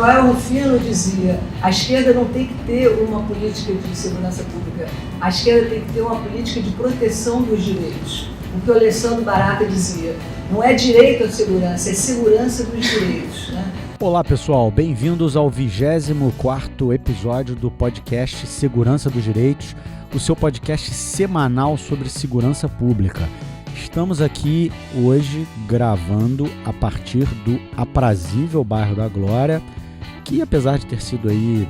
Joel Rufino dizia: a esquerda não tem que ter uma política de segurança pública, a esquerda tem que ter uma política de proteção dos direitos. O que o Alessandro Barata dizia: não é direito à segurança, é segurança dos direitos, né? Olá pessoal, bem-vindos ao 24º episódio do podcast Segurança dos Direitos, o seu podcast semanal sobre segurança pública. Estamos aqui hoje gravando a partir do aprazível bairro da Glória, que apesar de ter sido aí,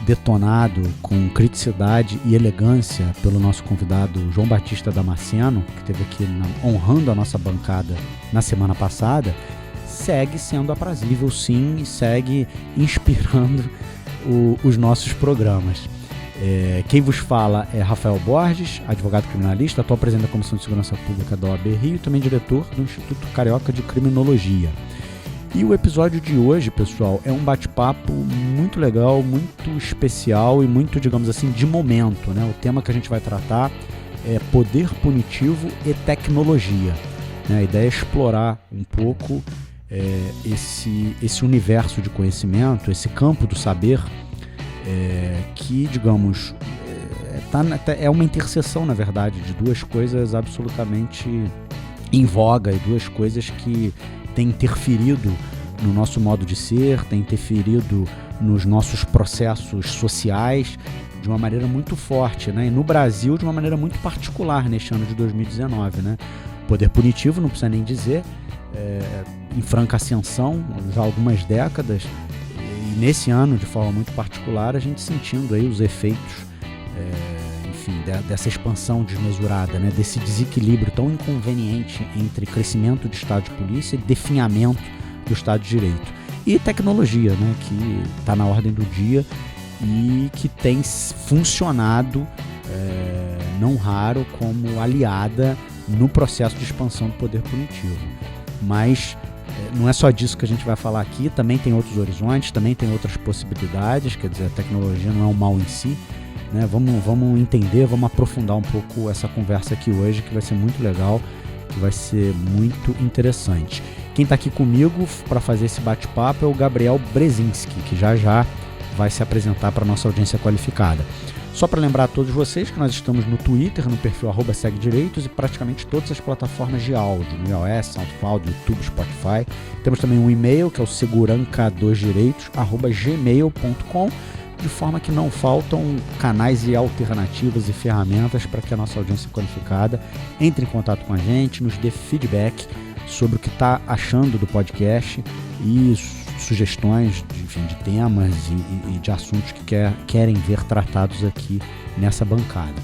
detonado com criticidade e elegância pelo nosso convidado João Batista Damasceno, que esteve aqui honrando a nossa bancada na semana passada, segue sendo aprazível sim e segue inspirando os nossos programas. Quem vos fala é Rafael Borges, advogado criminalista, atual presidente da Comissão de Segurança Pública da OAB Rio e também diretor do Instituto Carioca de Criminologia. E o episódio de hoje, pessoal, é um bate-papo muito legal, muito especial e muito, digamos assim, de momento, né? O tema que a gente vai tratar é poder punitivo e tecnologia, né? A ideia é explorar um pouco esse universo de conhecimento, esse campo do saber, que, digamos, é uma interseção, na verdade, de duas coisas absolutamente em voga e duas coisas que têm interferido no nosso modo de ser, têm interferido nos nossos processos sociais de uma maneira muito forte, né? E no Brasil de uma maneira muito particular neste ano de 2019, né? Poder punitivo, não precisa nem dizer, em franca ascensão já há algumas décadas, e nesse ano de forma muito particular a gente sentindo aí os efeitos dessa expansão desmesurada, né, desse desequilíbrio tão inconveniente entre crescimento de Estado de polícia e definhamento do Estado de Direito. E tecnologia, né, que está na ordem do dia e que tem funcionado, não raro, como aliada no processo de expansão do poder punitivo. Mas não é só disso que a gente vai falar aqui, também tem outros horizontes, também tem outras possibilidades, quer dizer, a tecnologia não é um mal em si, né? Vamos entender, vamos aprofundar um pouco essa conversa aqui hoje, que vai ser muito legal, que vai ser muito interessante. Quem está aqui comigo para fazer esse bate-papo é o Gabriel Brezinski, que já vai se apresentar para a nossa audiência qualificada. Só para lembrar a todos vocês que nós estamos no Twitter, no perfil @segdireitos e praticamente todas as plataformas de áudio, no iOS, SoundCloud, YouTube, Spotify. Temos também um e-mail que é o seguranca2direitos@gmail.com, de forma que não faltam canais e alternativas e ferramentas para que a nossa audiência qualificada entre em contato com a gente, nos dê feedback sobre o que está achando do podcast e sugestões de temas e de assuntos que querem ver tratados aqui nessa bancada.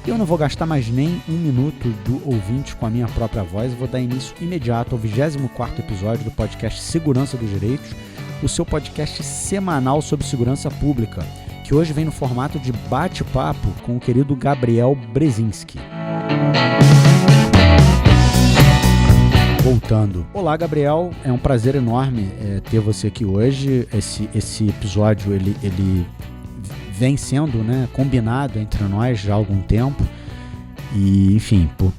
Eu não vou gastar mais nem um minuto do ouvinte com a minha própria voz, vou dar início imediato ao 24º episódio do podcast Segurança dos Direitos, o seu podcast semanal sobre segurança pública, que hoje vem no formato de bate-papo com o querido Gabriel Brezinski. Voltando. Olá, Gabriel, é um prazer enorme ter você aqui hoje. Esse episódio ele vem sendo, né, combinado entre nós já há algum tempo e, enfim, por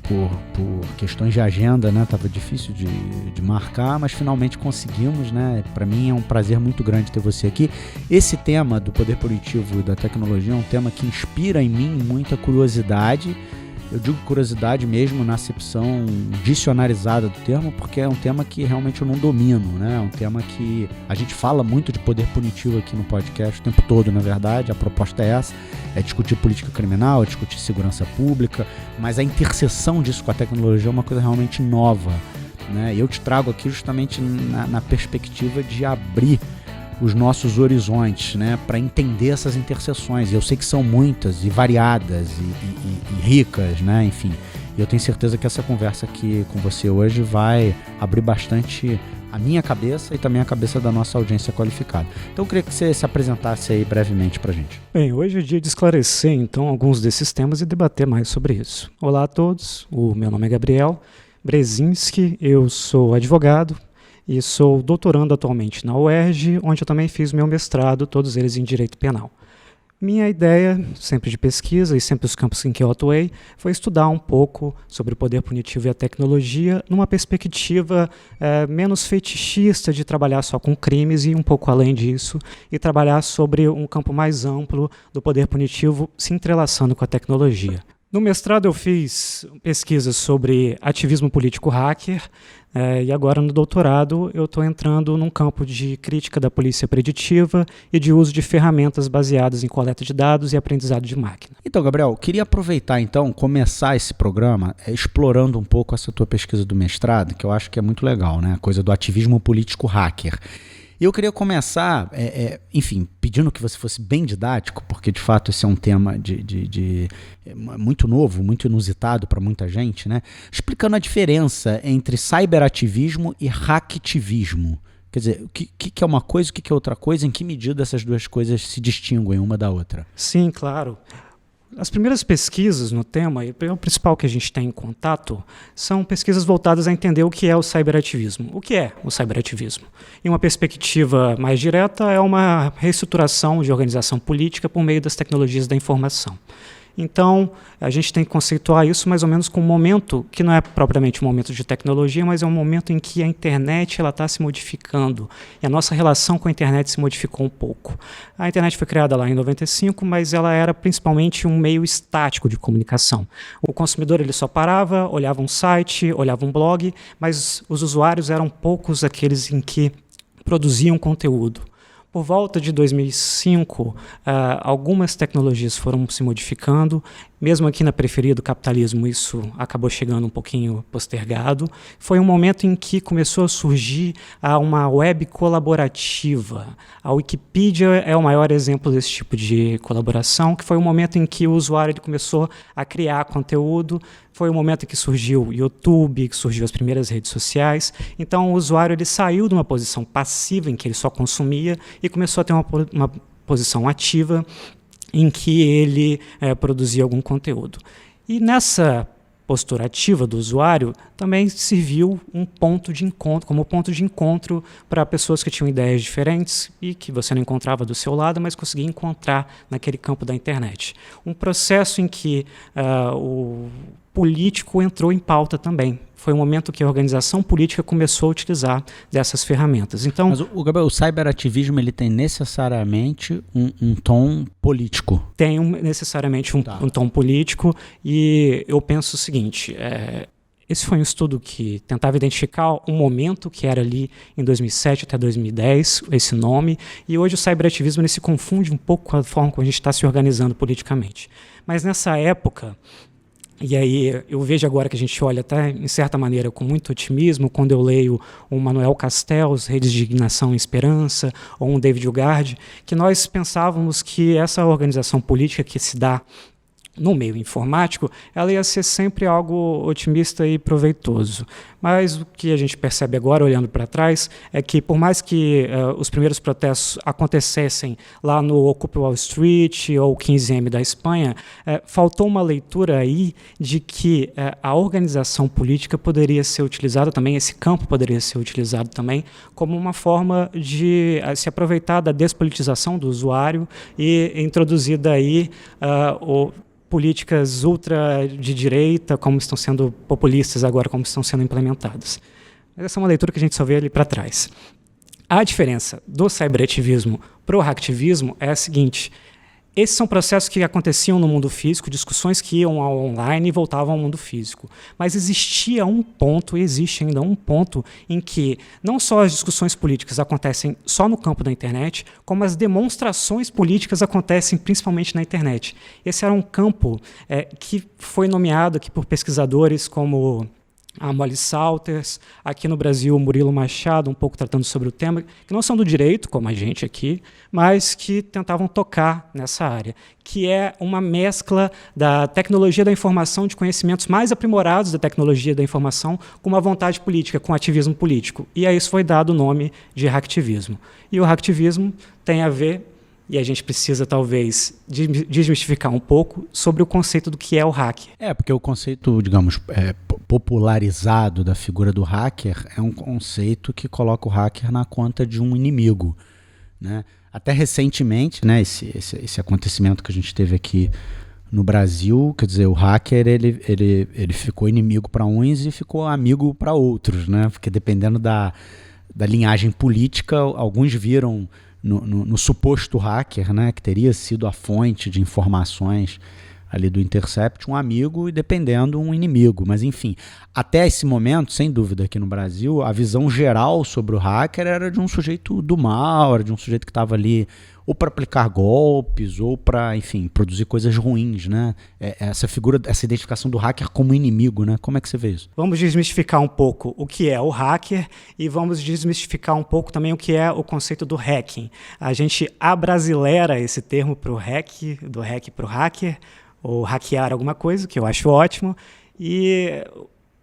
questões de agenda, né, estava difícil de marcar, mas finalmente conseguimos, né? Para mim é um prazer muito grande ter você aqui. Esse tema do poder punitivo e da tecnologia é um tema que inspira em mim muita curiosidade. Eu digo curiosidade mesmo na acepção dicionarizada do termo, porque é um tema que realmente eu não domino, né? É um tema que a gente fala muito de poder punitivo aqui no podcast o tempo todo, na verdade. A proposta é essa, é discutir política criminal, é discutir segurança pública, mas a interseção disso com a tecnologia é uma coisa realmente nova, né? E eu te trago aqui justamente na perspectiva de abrir os nossos horizontes, né, para entender essas interseções. Eu sei que são muitas e variadas e ricas, né, enfim. E eu tenho certeza que essa conversa aqui com você hoje vai abrir bastante a minha cabeça e também a cabeça da nossa audiência qualificada. Então eu queria que você se apresentasse aí brevemente para a gente. Bem, hoje é dia de esclarecer então alguns desses temas e debater mais sobre isso. Olá a todos, o meu nome é Gabriel Brezinski, eu sou advogado e sou doutorando atualmente na UERJ, onde eu também fiz meu mestrado, todos eles em Direito Penal. Minha ideia, sempre de pesquisa e sempre os campos em que eu atuei, foi estudar um pouco sobre o poder punitivo e a tecnologia numa perspectiva menos fetichista de trabalhar só com crimes e um pouco além disso, e trabalhar sobre um campo mais amplo do poder punitivo se entrelaçando com a tecnologia. No mestrado eu fiz pesquisas sobre ativismo político hacker, e agora no doutorado eu estou entrando num campo de crítica da polícia preditiva e de uso de ferramentas baseadas em coleta de dados e aprendizado de máquina. Então, Gabriel, queria aproveitar então, começar esse programa explorando um pouco essa tua pesquisa do mestrado, que eu acho que é muito legal, né? A coisa do ativismo político hacker. E eu queria começar, enfim, pedindo que você fosse bem didático, porque de fato esse é um tema muito novo, muito inusitado para muita gente, né? Explicando a diferença entre cyberativismo e hacktivismo. Quer dizer, o que é uma coisa, o que é outra coisa, em que medida essas duas coisas se distinguem uma da outra? Sim, claro. As primeiras pesquisas no tema, e o principal que a gente tem em contato, são pesquisas voltadas a entender o que é o cyberativismo. O que é o cyberativismo? Em uma perspectiva mais direta, é uma reestruturação de organização política por meio das tecnologias da informação. Então, a gente tem que conceituar isso mais ou menos com um momento que não é propriamente um momento de tecnologia, mas é um momento em que a internet está se modificando e a nossa relação com a internet se modificou um pouco. A internet foi criada lá em 95, mas ela era principalmente um meio estático de comunicação. O consumidor ele só parava, olhava um site, olhava um blog, mas os usuários eram poucos aqueles em que produziam conteúdo. Por volta de 2005, algumas tecnologias foram se modificando. Mesmo aqui na periferia do capitalismo, isso acabou chegando um pouquinho postergado. Foi um momento em que começou a surgir uma web colaborativa. A Wikipedia é o maior exemplo desse tipo de colaboração, que foi um momento em que o usuário ele começou a criar conteúdo. Foi o momento em que surgiu o YouTube, que surgiu as primeiras redes sociais. Então, o usuário ele saiu de uma posição passiva, em que ele só consumia, e começou a ter uma posição ativa, em que ele produzia algum conteúdo. E nessa postura ativa do usuário também serviu como ponto de encontro para pessoas que tinham ideias diferentes e que você não encontrava do seu lado, mas conseguia encontrar naquele campo da internet. Um processo em que o político entrou em pauta também. Foi o momento que a organização política começou a utilizar dessas ferramentas. Então, mas o cyberativismo ele tem necessariamente um tom político? Tem necessariamente um tom político, e eu penso o seguinte, esse foi um estudo que tentava identificar um momento que era ali em 2007 até 2010, esse nome, e hoje o cyberativismo ele se confunde um pouco com a forma como a gente está se organizando politicamente. Mas nessa época, e aí eu vejo agora que a gente olha até, em certa maneira, com muito otimismo, quando eu leio um Manuel Castells, Redes de Indignação e Esperança, ou um David Ugard, que nós pensávamos que essa organização política que se dá no meio informático, ela ia ser sempre algo otimista e proveitoso. Mas o que a gente percebe agora, olhando para trás, é que por mais que os primeiros protestos acontecessem lá no Occupy Wall Street ou 15M da Espanha, faltou uma leitura aí de que a organização política poderia ser utilizada também, esse campo poderia ser utilizado também como uma forma de se aproveitar da despolitização do usuário e introduzir daí políticas ultra de direita, como estão sendo populistas agora, como estão sendo implementadas. Mas essa é uma leitura que a gente só vê ali para trás. A diferença do cyberativismo para o hacktivismo é a seguinte: esses são processos que aconteciam no mundo físico, discussões que iam ao online e voltavam ao mundo físico. Mas existia um ponto, e existe ainda um ponto, em que não só as discussões políticas acontecem só no campo da internet, como as demonstrações políticas acontecem principalmente na internet. Esse era um campo que foi nomeado aqui por pesquisadores como a Molly Salters, aqui no Brasil o Murilo Machado, um pouco tratando sobre o tema, que não são do direito, como a gente aqui, mas que tentavam tocar nessa área, que é uma mescla da tecnologia da informação, de conhecimentos mais aprimorados da tecnologia da informação, com uma vontade política, com ativismo político. E a isso foi dado o nome de hacktivismo. E o hacktivismo tem a ver, e a gente precisa, talvez, desmistificar um pouco sobre o conceito do que é o hacker. Porque o conceito, digamos, popularizado da figura do hacker é um conceito que coloca o hacker na conta de um inimigo, né? até recentemente, né, esse acontecimento que a gente teve aqui no Brasil, quer dizer, o hacker ele ficou inimigo para uns e ficou amigo para outros, né? Porque dependendo da linhagem política, alguns viram no suposto hacker, né, que teria sido a fonte de informações ali do Intercept, um amigo e dependendo um inimigo. Mas enfim, até esse momento, sem dúvida aqui no Brasil, a visão geral sobre o hacker era de um sujeito do mal, era de um sujeito que estava ali ou para aplicar golpes, ou para, enfim, produzir coisas ruins, né? Essa figura, essa identificação do hacker como inimigo, né? Como é que você vê isso? Vamos desmistificar um pouco o que é o hacker e vamos desmistificar um pouco também o que é o conceito do hacking. A gente abrasileira esse termo para o hack, do hack para o hacker, ou hackear alguma coisa, que eu acho ótimo, e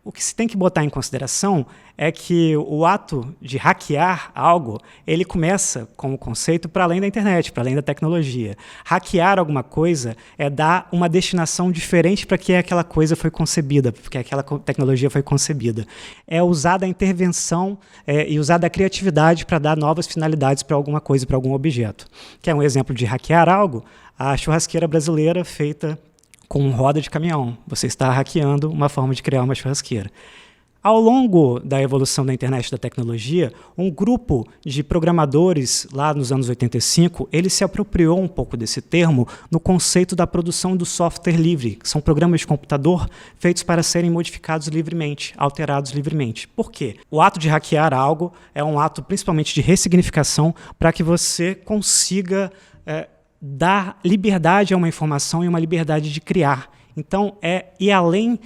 o que se tem que botar em consideração é que o ato de hackear algo, ele começa como conceito para além da internet, para além da tecnologia. Hackear alguma coisa é dar uma destinação diferente para que aquela coisa foi concebida, porque aquela tecnologia foi concebida. É usar da intervenção e usar da criatividade para dar novas finalidades para alguma coisa, para algum objeto. Que é um exemplo de hackear algo? A churrasqueira brasileira feita com roda de caminhão. Você está hackeando uma forma de criar uma churrasqueira. Ao longo da evolução da internet e da tecnologia, um grupo de programadores, lá nos anos 85, ele se apropriou um pouco desse termo no conceito da produção do software livre, que são programas de computador feitos para serem modificados livremente, alterados livremente. Por quê? O ato de hackear algo é um ato principalmente de ressignificação para que você consiga dar liberdade a uma informação e uma liberdade de criar. Então, é ir além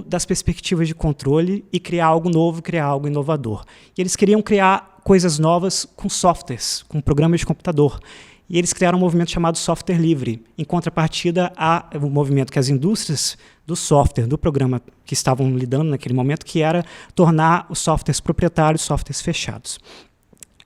das perspectivas de controle e criar algo novo, criar algo inovador. E eles queriam criar coisas novas com softwares, com programas de computador. E eles criaram um movimento chamado software livre, em contrapartida ao movimento que as indústrias do software, do programa que estavam lidando naquele momento, que era tornar os softwares proprietários, softwares fechados.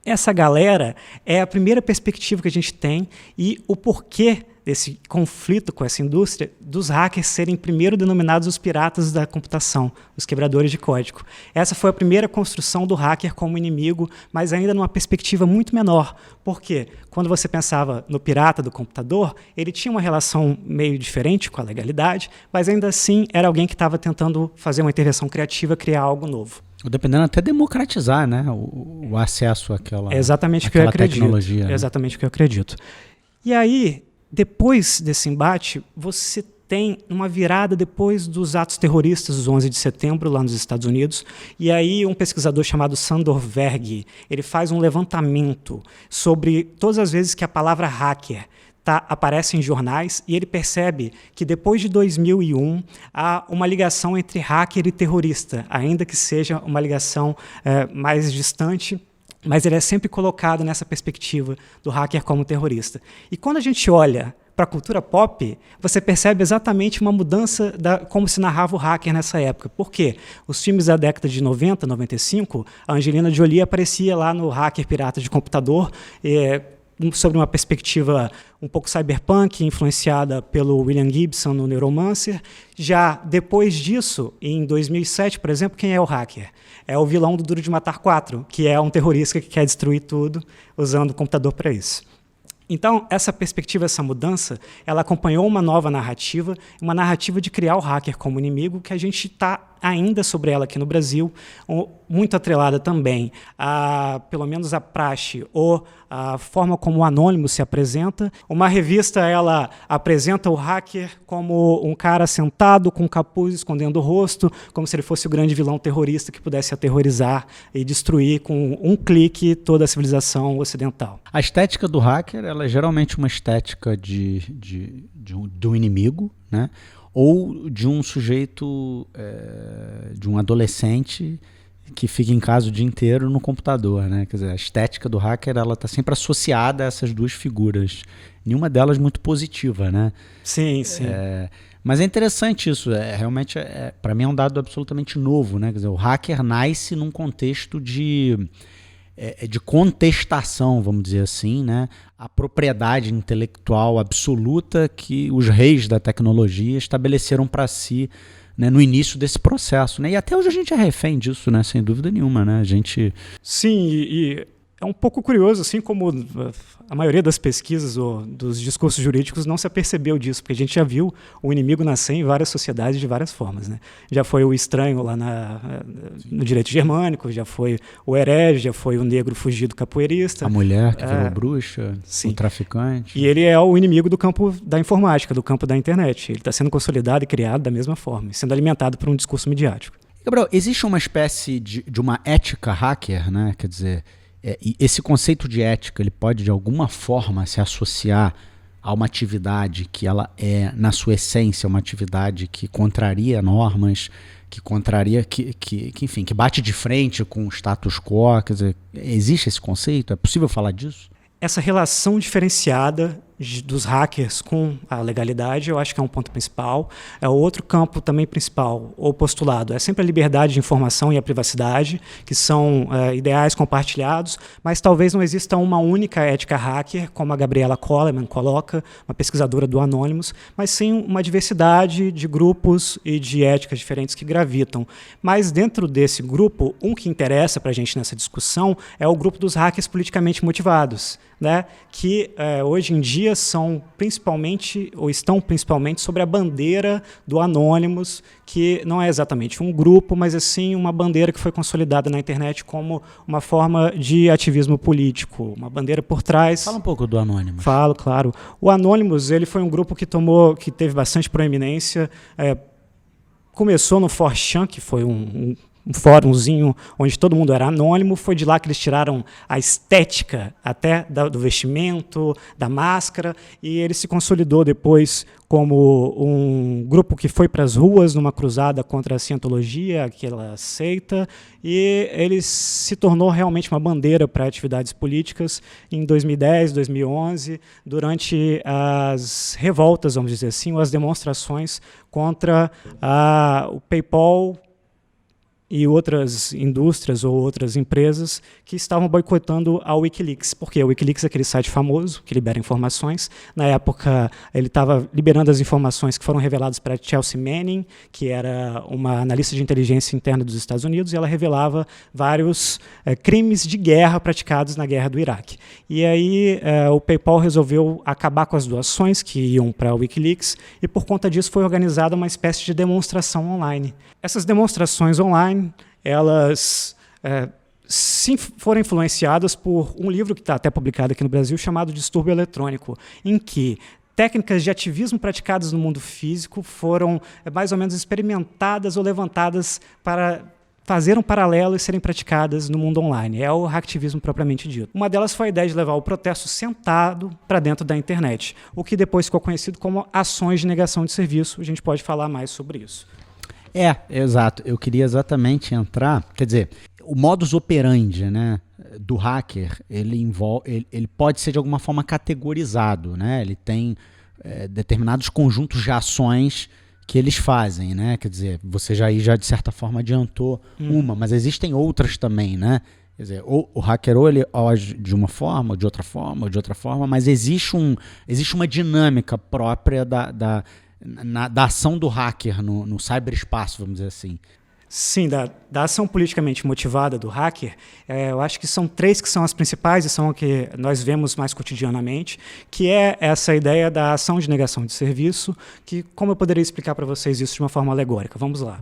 Essa galera é a primeira perspectiva que a gente tem e o porquê desse conflito com essa indústria dos hackers serem primeiro denominados os piratas da computação, os quebradores de código. Essa foi a primeira construção do hacker como inimigo, mas ainda numa perspectiva muito menor. Por quê? Quando você pensava no pirata do computador, ele tinha uma relação meio diferente com a legalidade, mas ainda assim era alguém que estava tentando fazer uma intervenção criativa, criar algo novo. Dependendo até democratizar, né, o acesso àquela, exatamente àquela tecnologia. É exatamente o que eu acredito. E aí, depois desse embate, você tem uma virada depois dos atos terroristas dos 11 de setembro, lá nos Estados Unidos, e aí um pesquisador chamado Sandor Verg, ele faz um levantamento sobre todas as vezes que a palavra hacker aparece em jornais, e ele percebe que depois de 2001 há uma ligação entre hacker e terrorista, ainda que seja uma ligação mais distante, mas ele é sempre colocado nessa perspectiva do hacker como terrorista. E quando a gente olha para a cultura pop, você percebe exatamente uma mudança como se narrava o hacker nessa época. Por quê? Os filmes da década de 90, 95, a Angelina Jolie aparecia lá no Hacker Pirata de Computador, sobre uma perspectiva um pouco cyberpunk, influenciada pelo William Gibson no Neuromancer. Já depois disso, em 2007, por exemplo, quem é o hacker? É o vilão do Duro de Matar 4, que é um terrorista que quer destruir tudo usando o computador para isso. Então, essa perspectiva, essa mudança, ela acompanhou uma nova narrativa, uma narrativa de criar o hacker como inimigo, que a gente está ainda sobre ela aqui no Brasil, muito atrelada também pelo menos a praxe ou a forma como o Anônimo se apresenta. Uma revista, ela apresenta o hacker como um cara sentado com um capuz escondendo o rosto, como se ele fosse o grande vilão terrorista que pudesse aterrorizar e destruir com um clique toda a civilização ocidental. A estética do hacker, ela é geralmente uma estética do inimigo, né? Ou de um sujeito, de um adolescente que fica em casa o dia inteiro no computador, né? Quer dizer, a estética do hacker, ela está sempre associada a essas duas figuras. Nenhuma delas muito positiva, né? Sim, sim. Mas é interessante isso. Realmente, para mim, é um dado absolutamente novo, né? Quer dizer, o hacker nasce num contexto de contestação, vamos dizer assim, né? A propriedade intelectual absoluta que os reis da tecnologia estabeleceram para si, né, no início desse processo, né? E até hoje a gente é refém disso, né? Sem dúvida nenhuma, né? A gente... Sim, e é um pouco curioso, assim como a maioria das pesquisas ou dos discursos jurídicos não se apercebeu disso, porque a gente já viu o inimigo nascer em várias sociedades de várias formas, né? Já foi o estranho lá no direito germânico, já foi o herege, já foi o negro fugido capoeirista. A mulher que virou bruxa, sim. O traficante. E ele é o inimigo do campo da informática, do campo da internet. Ele está sendo consolidado e criado da mesma forma, sendo alimentado por um discurso midiático. Gabriel, existe uma espécie de uma ética hacker, né? Quer dizer, e esse conceito de ética, ele pode de alguma forma se associar a uma atividade que ela é, na sua essência, uma atividade que contraria normas, que contraria, enfim, que bate de frente com o status quo. Quer dizer, existe esse conceito? É possível falar disso? Essa relação diferenciada dos hackers com a legalidade, eu acho que é um ponto principal. O outro campo também principal, ou postulado, é sempre a liberdade de informação e a privacidade, que são ideais compartilhados, mas talvez não exista uma única ética hacker, como a Gabriela Coleman coloca, uma pesquisadora do Anonymous, mas sim uma diversidade de grupos e de éticas diferentes que gravitam. Mas dentro desse grupo, um que interessa para a gente nessa discussão é o grupo dos hackers politicamente motivados, né? Que hoje em dia são principalmente, ou estão principalmente, sobre a bandeira do Anonymous, que não é exatamente um grupo, mas assim uma bandeira que foi consolidada na internet como uma forma de ativismo político, uma bandeira por trás. Fala um pouco do Anonymous. Falo, claro. O Anonymous, ele foi um grupo que teve bastante proeminência. Começou no 4chan, que foi um fórumzinho onde todo mundo era anônimo. Foi de lá que eles tiraram a estética até do vestimento, da máscara, e ele se consolidou depois como um grupo que foi para as ruas numa cruzada contra a cientologia, aquela seita, e ele se tornou realmente uma bandeira para atividades políticas em 2010, 2011, durante as revoltas, vamos dizer assim, ou as demonstrações contra o PayPal e outras indústrias ou outras empresas que estavam boicotando a Wikileaks. Porque o Wikileaks é aquele site famoso que libera informações. Na época, ele estava liberando as informações que foram reveladas para Chelsea Manning, que era uma analista de inteligência interna dos Estados Unidos, e ela revelava vários crimes de guerra praticados na guerra do Iraque. E aí o PayPal resolveu acabar com as doações que iam para o Wikileaks, e por conta disso foi organizada uma espécie de demonstração online. Essas demonstrações online, elas sim foram influenciadas por um livro que está até publicado aqui no Brasil, chamado Distúrbio Eletrônico, em que técnicas de ativismo praticadas no mundo físico foram mais ou menos experimentadas ou levantadas para fazer um paralelo e serem praticadas no mundo online. É o hacktivismo propriamente dito. Uma delas foi a ideia de levar o protesto sentado para dentro da internet, o que depois ficou conhecido como ações de negação de serviço. A gente pode falar mais sobre isso. Exato. Eu queria exatamente entrar, quer dizer, o modus operandi, né, do hacker, ele pode ser de alguma forma categorizado, né? Ele tem determinados conjuntos de ações que eles fazem, né? Quer dizer, você já de certa forma adiantou uma, mas existem outras também, né? Quer dizer, o hacker ou ele age de uma forma, ou de outra forma, ou de outra forma, mas existe uma dinâmica própria da ação do hacker no cyberespaço, vamos dizer assim. Sim, da ação politicamente motivada do hacker, eu acho que são três que são as principais e são o que nós vemos mais cotidianamente, que é essa ideia da ação de negação de serviço, que, como eu poderia explicar para vocês isso de uma forma alegórica? Vamos lá.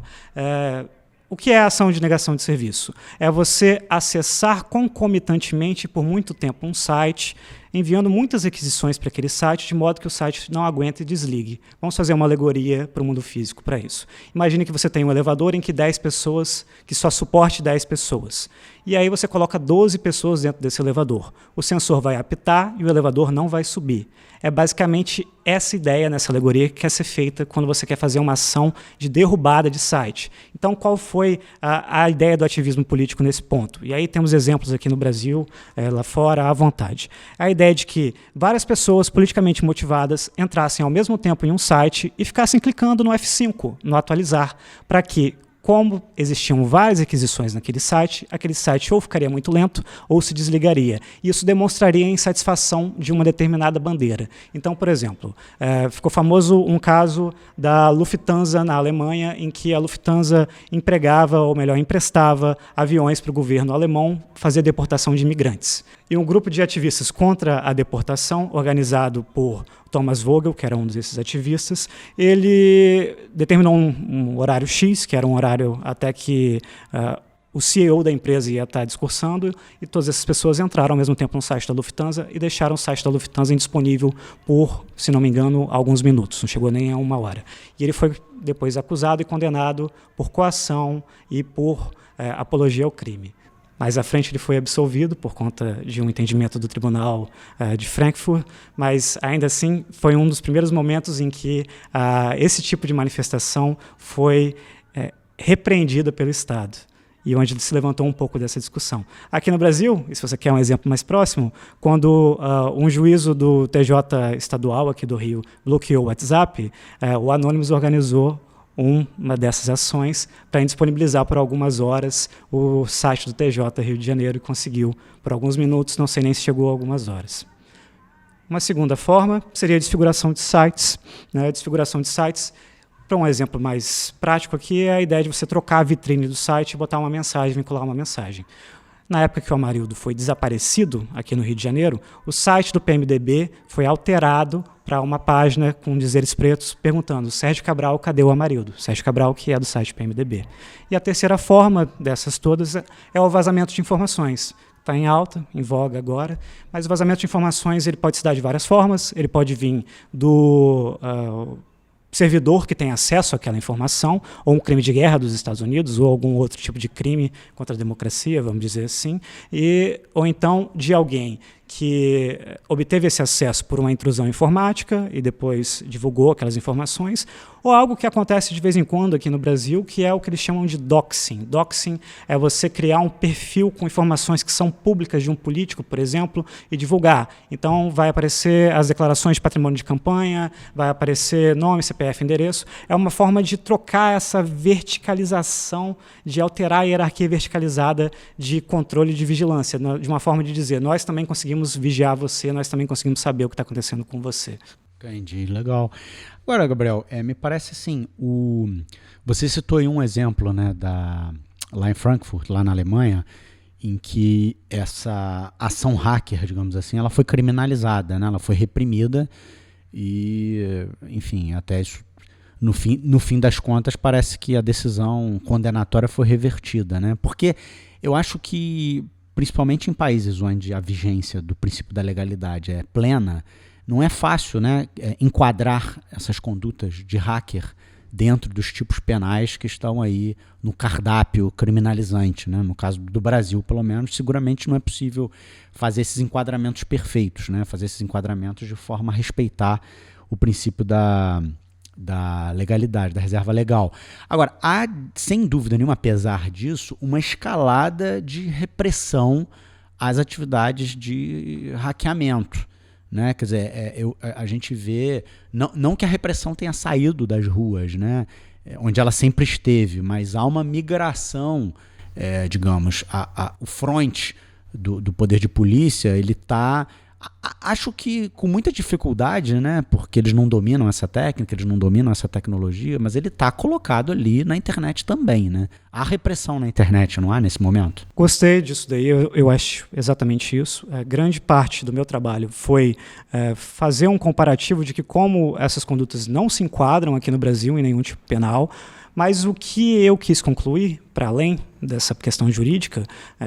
O que é a ação de negação de serviço? É você acessar concomitantemente por muito tempo um site, enviando muitas requisições para aquele site, de modo que o site não aguente e desligue. Vamos fazer uma alegoria para o mundo físico para isso. Imagine que você tem um elevador em que 10 pessoas, que só suporte 10 pessoas. E aí você coloca 12 pessoas dentro desse elevador. O sensor vai apitar e o elevador não vai subir. É basicamente essa ideia nessa alegoria que quer ser feita quando você quer fazer uma ação de derrubada de site. Então, qual foi a ideia do ativismo político nesse ponto? E aí temos exemplos aqui no Brasil, lá fora, à vontade. A ideia de que várias pessoas politicamente motivadas entrassem ao mesmo tempo em um site e ficassem clicando no F5, no atualizar, para que como existiam várias requisições naquele site, aquele site ou ficaria muito lento ou se desligaria. Isso demonstraria a insatisfação de uma determinada bandeira. Então, por exemplo, ficou famoso um caso da Lufthansa na Alemanha, em que a Lufthansa empregava, ou melhor, emprestava aviões para o governo alemão fazer deportação de imigrantes. E um grupo de ativistas contra a deportação, organizado por Thomas Vogel, que era um desses ativistas, ele determinou um horário X, que era um horário até que o CEO da empresa ia estar discursando, e todas essas pessoas entraram ao mesmo tempo no site da Lufthansa e deixaram o site da Lufthansa indisponível por, se não me engano, alguns minutos, não chegou nem a 1 hora. E ele foi depois acusado e condenado por coação e por apologia ao crime. Mais à frente ele foi absolvido por conta de um entendimento do Tribunal de Frankfurt, mas ainda assim foi um dos primeiros momentos em que esse tipo de manifestação foi repreendida pelo Estado, e onde se levantou um pouco dessa discussão. Aqui no Brasil, e se você quer um exemplo mais próximo, quando um juízo do TJ estadual aqui do Rio bloqueou o WhatsApp, o Anonymous organizou uma dessas ações para indisponibilizar por algumas horas o site do TJ Rio de Janeiro, e conseguiu por alguns minutos, não sei nem se chegou a algumas horas. Uma segunda forma seria a desfiguração de sites. Né? A desfiguração de sites, para um exemplo mais prático aqui, é a ideia de você trocar a vitrine do site e botar uma mensagem, vincular uma mensagem. Na época que o Amarildo foi desaparecido aqui no Rio de Janeiro, o site do PMDB foi alterado para uma página com dizeres pretos perguntando: Sérgio Cabral, cadê o Amarildo? Sérgio Cabral, que é do site PMDB. E a terceira forma dessas todas é o vazamento de informações. Está em alta, em voga agora, mas o vazamento de informações ele pode se dar de várias formas. Ele pode vir do servidor que tem acesso àquela informação, ou um crime de guerra dos Estados Unidos, ou algum outro tipo de crime contra a democracia, vamos dizer assim, ou então de alguém que obteve esse acesso por uma intrusão informática e depois divulgou aquelas informações, ou algo que acontece de vez em quando aqui no Brasil, que é o que eles chamam de doxing. Doxing é você criar um perfil com informações que são públicas de um político, por exemplo, e divulgar. Então, vai aparecer as declarações de patrimônio de campanha, vai aparecer nome, CPF, endereço. É uma forma de trocar essa verticalização, de alterar a hierarquia verticalizada de controle e de vigilância, de uma forma de dizer: nós também conseguimos vigiar você, nós também conseguimos saber o que está acontecendo com você. Entendi, legal. Agora, Gabriel, me parece assim, você citou aí um exemplo, né, lá em Frankfurt, lá na Alemanha, em que essa ação hacker, digamos assim, ela foi criminalizada, né, ela foi reprimida e, enfim, até isso, no fim das contas, parece que a decisão condenatória foi revertida, né, porque eu acho que, principalmente em países onde a vigência do princípio da legalidade é plena, não é fácil, né, enquadrar essas condutas de hacker dentro dos tipos penais que estão aí no cardápio criminalizante, né? No caso do Brasil, pelo menos, seguramente não é possível fazer esses enquadramentos perfeitos, né? Fazer esses enquadramentos de forma a respeitar o princípio da legalidade, da reserva legal. Agora, há, sem dúvida nenhuma, apesar disso, uma escalada de repressão às atividades de hackeamento. Né? Quer dizer, a gente vê, não que a repressão tenha saído das ruas, né? Onde ela sempre esteve, mas há uma migração, digamos, o front do poder de polícia, ele está, acho que com muita dificuldade, né? Porque eles não dominam essa técnica, eles não dominam essa tecnologia, mas ele está colocado ali na internet também, né? Há repressão na internet, não há, nesse momento? Gostei disso daí, eu acho exatamente isso. Grande parte do meu trabalho foi fazer um comparativo de que como essas condutas não se enquadram aqui no Brasil em nenhum tipo penal, mas o que eu quis concluir, para além dessa questão jurídica,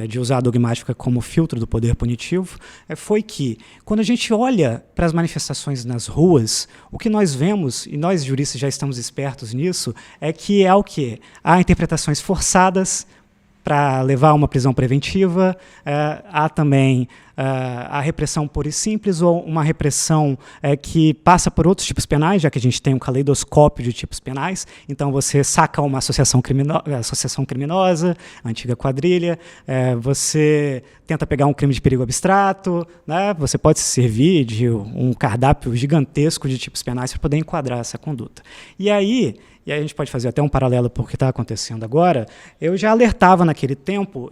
de usar a dogmática como filtro do poder punitivo, foi que, quando a gente olha para as manifestações nas ruas, o que nós vemos, e nós juristas já estamos espertos nisso, é que é o quê? Há interpretações forçadas para levar a uma prisão preventiva, há também a repressão pura e simples, ou uma repressão que passa por outros tipos penais, já que a gente tem um caleidoscópio de tipos penais. Então você saca uma associação criminosa, antiga quadrilha, você tenta pegar um crime de perigo abstrato, né? Você pode se servir de um cardápio gigantesco de tipos penais para poder enquadrar essa conduta. E aí, e aí a gente pode fazer até um paralelo com o que está acontecendo agora, eu já alertava naquele tempo,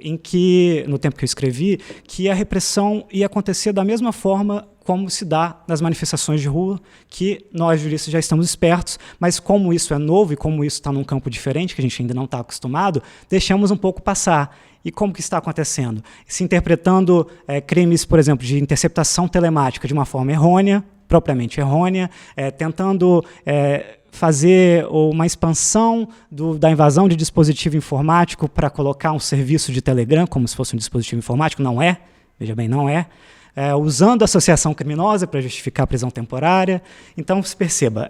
no tempo que eu escrevi, que a repressão ia acontecer da mesma forma como se dá nas manifestações de rua, que nós juristas já estamos espertos, mas como isso é novo e como isso está num campo diferente, que a gente ainda não está acostumado, deixamos um pouco passar. E como que está acontecendo? Se interpretando crimes, por exemplo, de interceptação telemática de uma forma errônea, propriamente errônea, tentando fazer uma expansão da invasão de dispositivo informático para colocar um serviço de Telegram como se fosse um dispositivo informático. Não é, veja bem, não é. Usando associação criminosa para justificar a prisão temporária. Então, se perceba,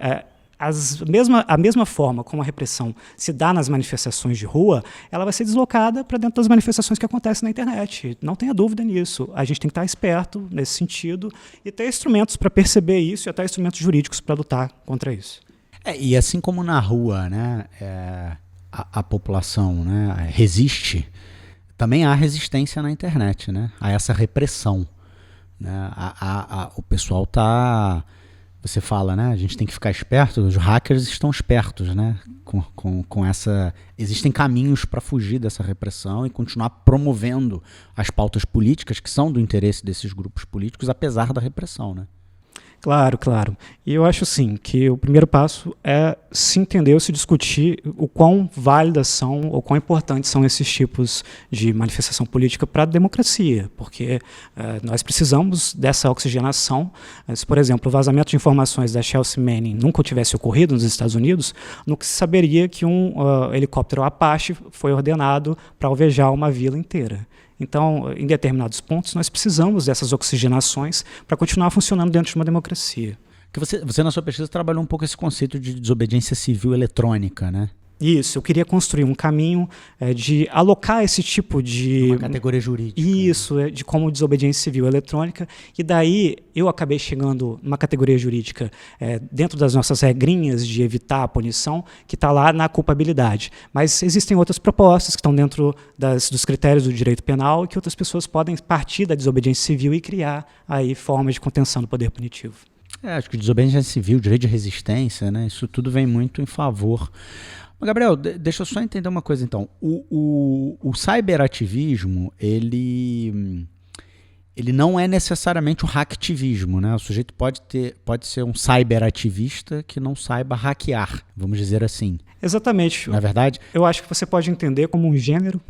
a mesma forma como a repressão se dá nas manifestações de rua, ela vai ser deslocada para dentro das manifestações que acontecem na internet. Não tenha dúvida nisso. A gente tem que estar esperto nesse sentido e ter instrumentos para perceber isso e até instrumentos jurídicos para lutar contra isso. E assim como na rua, né, a população, né, resiste, também há resistência na internet, né, a essa repressão. Né, o pessoal está... Você fala, né? A gente tem que ficar esperto. Os hackers estão espertos, né? Com essa... Existem caminhos para fugir dessa repressão e continuar promovendo as pautas políticas que são do interesse desses grupos políticos, apesar da repressão, né? Claro, claro. E eu acho, sim, que o primeiro passo é se entender ou se discutir o quão válidas são ou quão importantes são esses tipos de manifestação política para a democracia, porque nós precisamos dessa oxigenação. Se, por exemplo, o vazamento de informações da Chelsea Manning nunca tivesse ocorrido nos Estados Unidos, nunca se saberia que um helicóptero Apache foi ordenado para alvejar uma vila inteira. Então, em determinados pontos, nós precisamos dessas oxigenações para continuar funcionando dentro de uma democracia. Que você, na sua pesquisa, trabalhou um pouco esse conceito de desobediência civil eletrônica, né? Isso, eu queria construir um caminho de alocar esse tipo de... Uma categoria jurídica. Isso, de como desobediência civil eletrônica, e daí eu acabei chegando numa categoria jurídica dentro das nossas regrinhas de evitar a punição, que está lá na culpabilidade. Mas existem outras propostas que estão dentro dos critérios do direito penal e que outras pessoas podem partir da desobediência civil e criar aí formas de contenção do poder punitivo. Acho que desobediência civil, direito de resistência, né? Isso tudo vem muito em favor. Gabriel, deixa eu só entender uma coisa então. O cyberativismo, ele não é necessariamente o hacktivismo, né? O sujeito pode ser um cyberativista que não saiba hackear, vamos dizer assim. Exatamente. Não é verdade? Eu acho que você pode entender como um gênero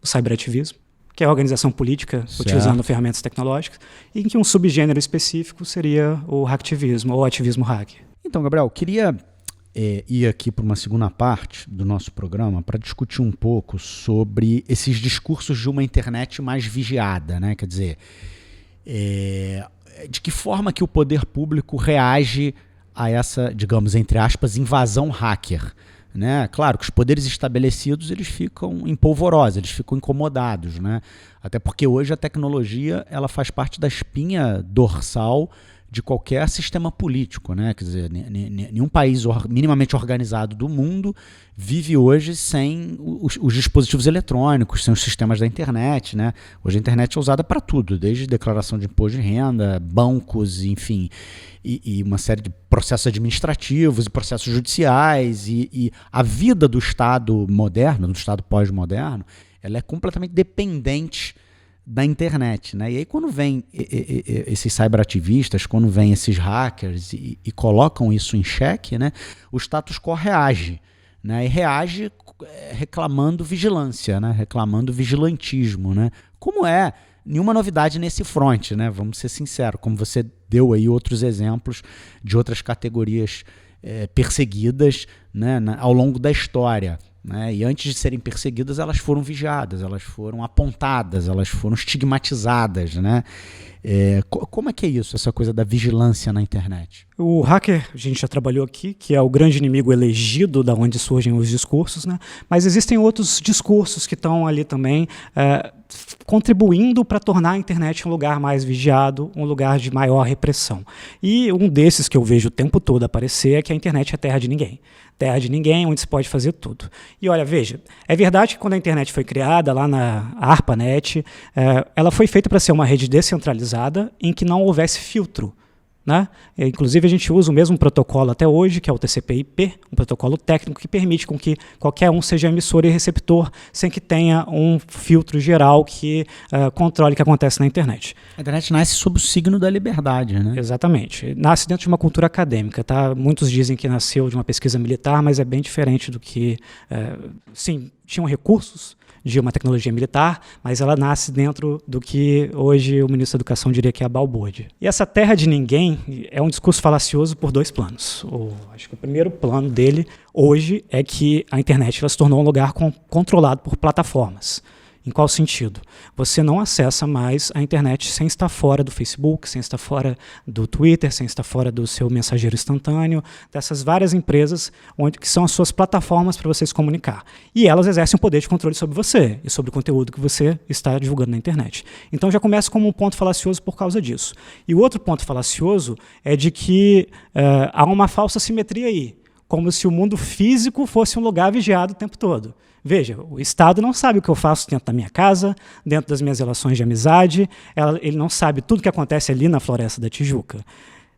o cyberativismo, que é a organização política utilizando ferramentas tecnológicas, e em que um subgênero específico seria o hacktivismo ou ativismo hacker. Então, Gabriel, queria ir aqui para uma segunda parte do nosso programa para discutir um pouco sobre esses discursos de uma internet mais vigiada, né? Quer dizer, de que forma que o poder público reage a essa, digamos, entre aspas, invasão hacker, né? Claro que os poderes estabelecidos eles ficam empolvorosos, eles ficam incomodados, né? Até porque hoje a tecnologia ela faz parte da espinha dorsal de qualquer sistema político, né? Quer dizer, nenhum país minimamente organizado do mundo vive hoje sem os dispositivos eletrônicos, sem os sistemas da internet, né? Hoje a internet é usada para tudo, desde declaração de imposto de renda, bancos, enfim, e uma série de processos administrativos e processos judiciais, e a vida do Estado moderno, do Estado pós-moderno, ela é completamente dependente da internet, né? E aí quando vem esses cyberativistas, quando vem esses hackers e colocam isso em xeque, né? O status quo reage, né? E reage reclamando vigilância, né? Reclamando vigilantismo, né? Como nenhuma novidade nesse front, né? Vamos ser sinceros, como você deu aí outros exemplos de outras categorias perseguidas, né? Ao longo da história. Né? E antes de serem perseguidas, elas foram vigiadas, elas foram apontadas, elas foram estigmatizadas. Né? Como é que é isso, essa coisa da vigilância na internet? O hacker, a gente já trabalhou aqui, que é o grande inimigo elegido da onde surgem os discursos, né? Mas existem outros discursos que estão ali também contribuindo para tornar a internet um lugar mais vigiado, um lugar de maior repressão. E um desses que eu vejo o tempo todo aparecer é que a internet é terra de ninguém. Terra de ninguém, onde se pode fazer tudo. E olha, veja, é verdade que quando a internet foi criada, lá na ARPANET, ela foi feita para ser uma rede descentralizada em que não houvesse filtro né? Inclusive, a gente usa o mesmo protocolo até hoje, que é o TCP/IP, um protocolo técnico que permite com que qualquer um seja emissor e receptor, sem que tenha um filtro geral que controle o que acontece na internet. A internet nasce sob o signo da liberdade, né? Exatamente. Nasce dentro de uma cultura acadêmica, tá? Muitos dizem que nasceu de uma pesquisa militar, mas é bem diferente do que... sim, tinham recursos de uma tecnologia militar, mas ela nasce dentro do que hoje o ministro da Educação diria que é a balbúrdia. E essa terra de ninguém é um discurso falacioso por 2 planos. Acho que o primeiro plano dele hoje é que a internet ela se tornou um lugar controlado por plataformas. Em qual sentido? Você não acessa mais a internet sem estar fora do Facebook, sem estar fora do Twitter, sem estar fora do seu mensageiro instantâneo, dessas várias empresas que são as suas plataformas para você se comunicar. E elas exercem um poder de controle sobre você e sobre o conteúdo que você está divulgando na internet. Então já começa como um ponto falacioso por causa disso. E o outro ponto falacioso é de que há uma falsa simetria aí, como se o mundo físico fosse um lugar vigiado o tempo todo. Veja, o Estado não sabe o que eu faço dentro da minha casa, dentro das minhas relações de amizade, ele não sabe tudo o que acontece ali na Floresta da Tijuca.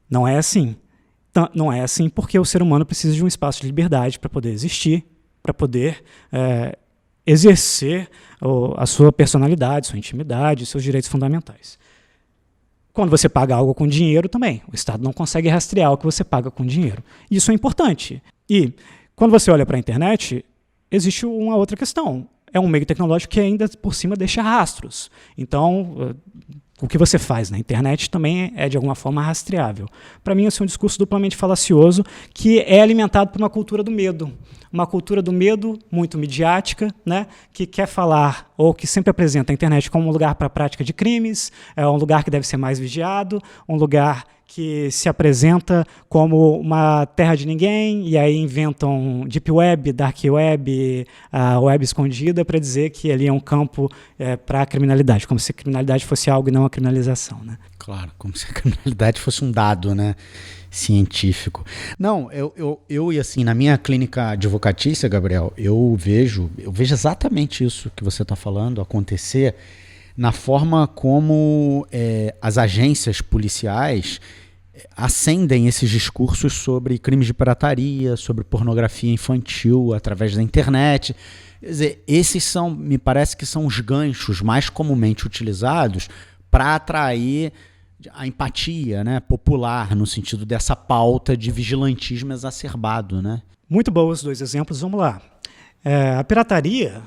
Não é assim. Não é assim porque o ser humano precisa de um espaço de liberdade para poder existir, para poder exercer a sua personalidade, sua intimidade, seus direitos fundamentais. Quando você paga algo com dinheiro também, o Estado não consegue rastrear o que você paga com dinheiro. Isso é importante. E quando você olha para a internet, existe uma outra questão. É um meio tecnológico que ainda por cima deixa rastros. Então, o que você faz na internet também é de alguma forma rastreável. Para mim, esse é um discurso duplamente falacioso que é alimentado por uma cultura do medo. Uma cultura do medo muito midiática, né, que quer falar ou que sempre apresenta a internet como um lugar para a prática de crimes, um lugar que deve ser mais vigiado, um lugar que se apresenta como uma terra de ninguém, e aí inventam deep web, dark web, a web escondida para dizer que ali é um campo para a criminalidade, como se a criminalidade fosse algo e não a criminalização, né? Claro, como se a criminalidade fosse um dado, né, científico. Não, eu e assim, na minha clínica advocatícia, Gabriel, eu vejo exatamente isso que você está falando acontecer na forma como as agências policiais acendem esses discursos sobre crimes de pirataria, sobre pornografia infantil através da internet. Quer dizer, esses me parece que são os ganchos mais comumente utilizados para atrair a empatia, né, popular, no sentido dessa pauta de vigilantismo exacerbado, né? Muito bons 2 exemplos, vamos lá. A pirataria,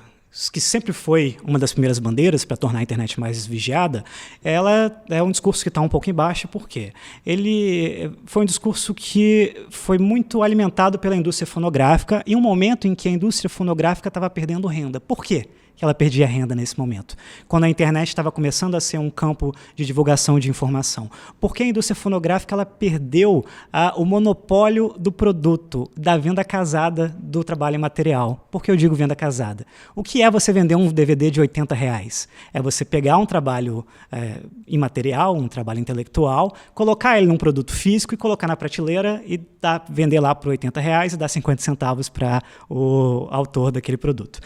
que sempre foi uma das primeiras bandeiras para tornar a internet mais vigiada, ela é um discurso que está um pouco embaixo, por quê? Ele foi um discurso que foi muito alimentado pela indústria fonográfica em um momento em que a indústria fonográfica estava perdendo renda. Por quê que ela perdia renda nesse momento? Quando a internet estava começando a ser um campo de divulgação de informação. Porque a indústria fonográfica ela perdeu o monopólio do produto, da venda casada do trabalho imaterial. Por que eu digo venda casada? O que é você vender um DVD de R$80? É você pegar um trabalho imaterial, um trabalho intelectual, colocar ele num produto físico e colocar na prateleira e vender lá por R$80 e dar 50 centavos para o autor daquele produto.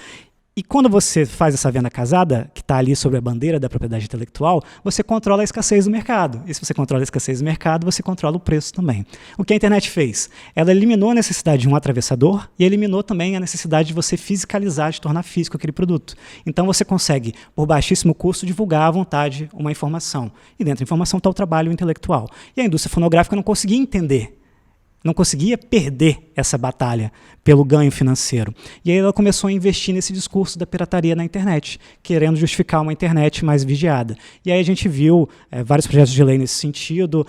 E quando você faz essa venda casada, que está ali sobre a bandeira da propriedade intelectual, você controla a escassez do mercado. E se você controla a escassez do mercado, você controla o preço também. O que a internet fez? Ela eliminou a necessidade de um atravessador e eliminou também a necessidade de você fiscalizar, de tornar físico aquele produto. Então você consegue, por baixíssimo custo, divulgar à vontade uma informação. E dentro da informação está o trabalho intelectual. E a indústria fonográfica não conseguia entender, não conseguia perder essa batalha pelo ganho financeiro. E aí ela começou a investir nesse discurso da pirataria na internet, querendo justificar uma internet mais vigiada. E aí a gente viu vários projetos de lei nesse sentido.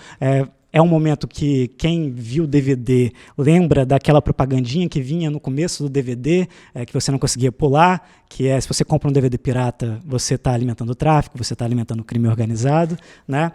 É um momento que quem viu o DVD lembra daquela propagandinha que vinha no começo do DVD, que você não conseguia pular, que é se você compra um DVD pirata, você está alimentando o tráfico, você está alimentando o crime organizado, né?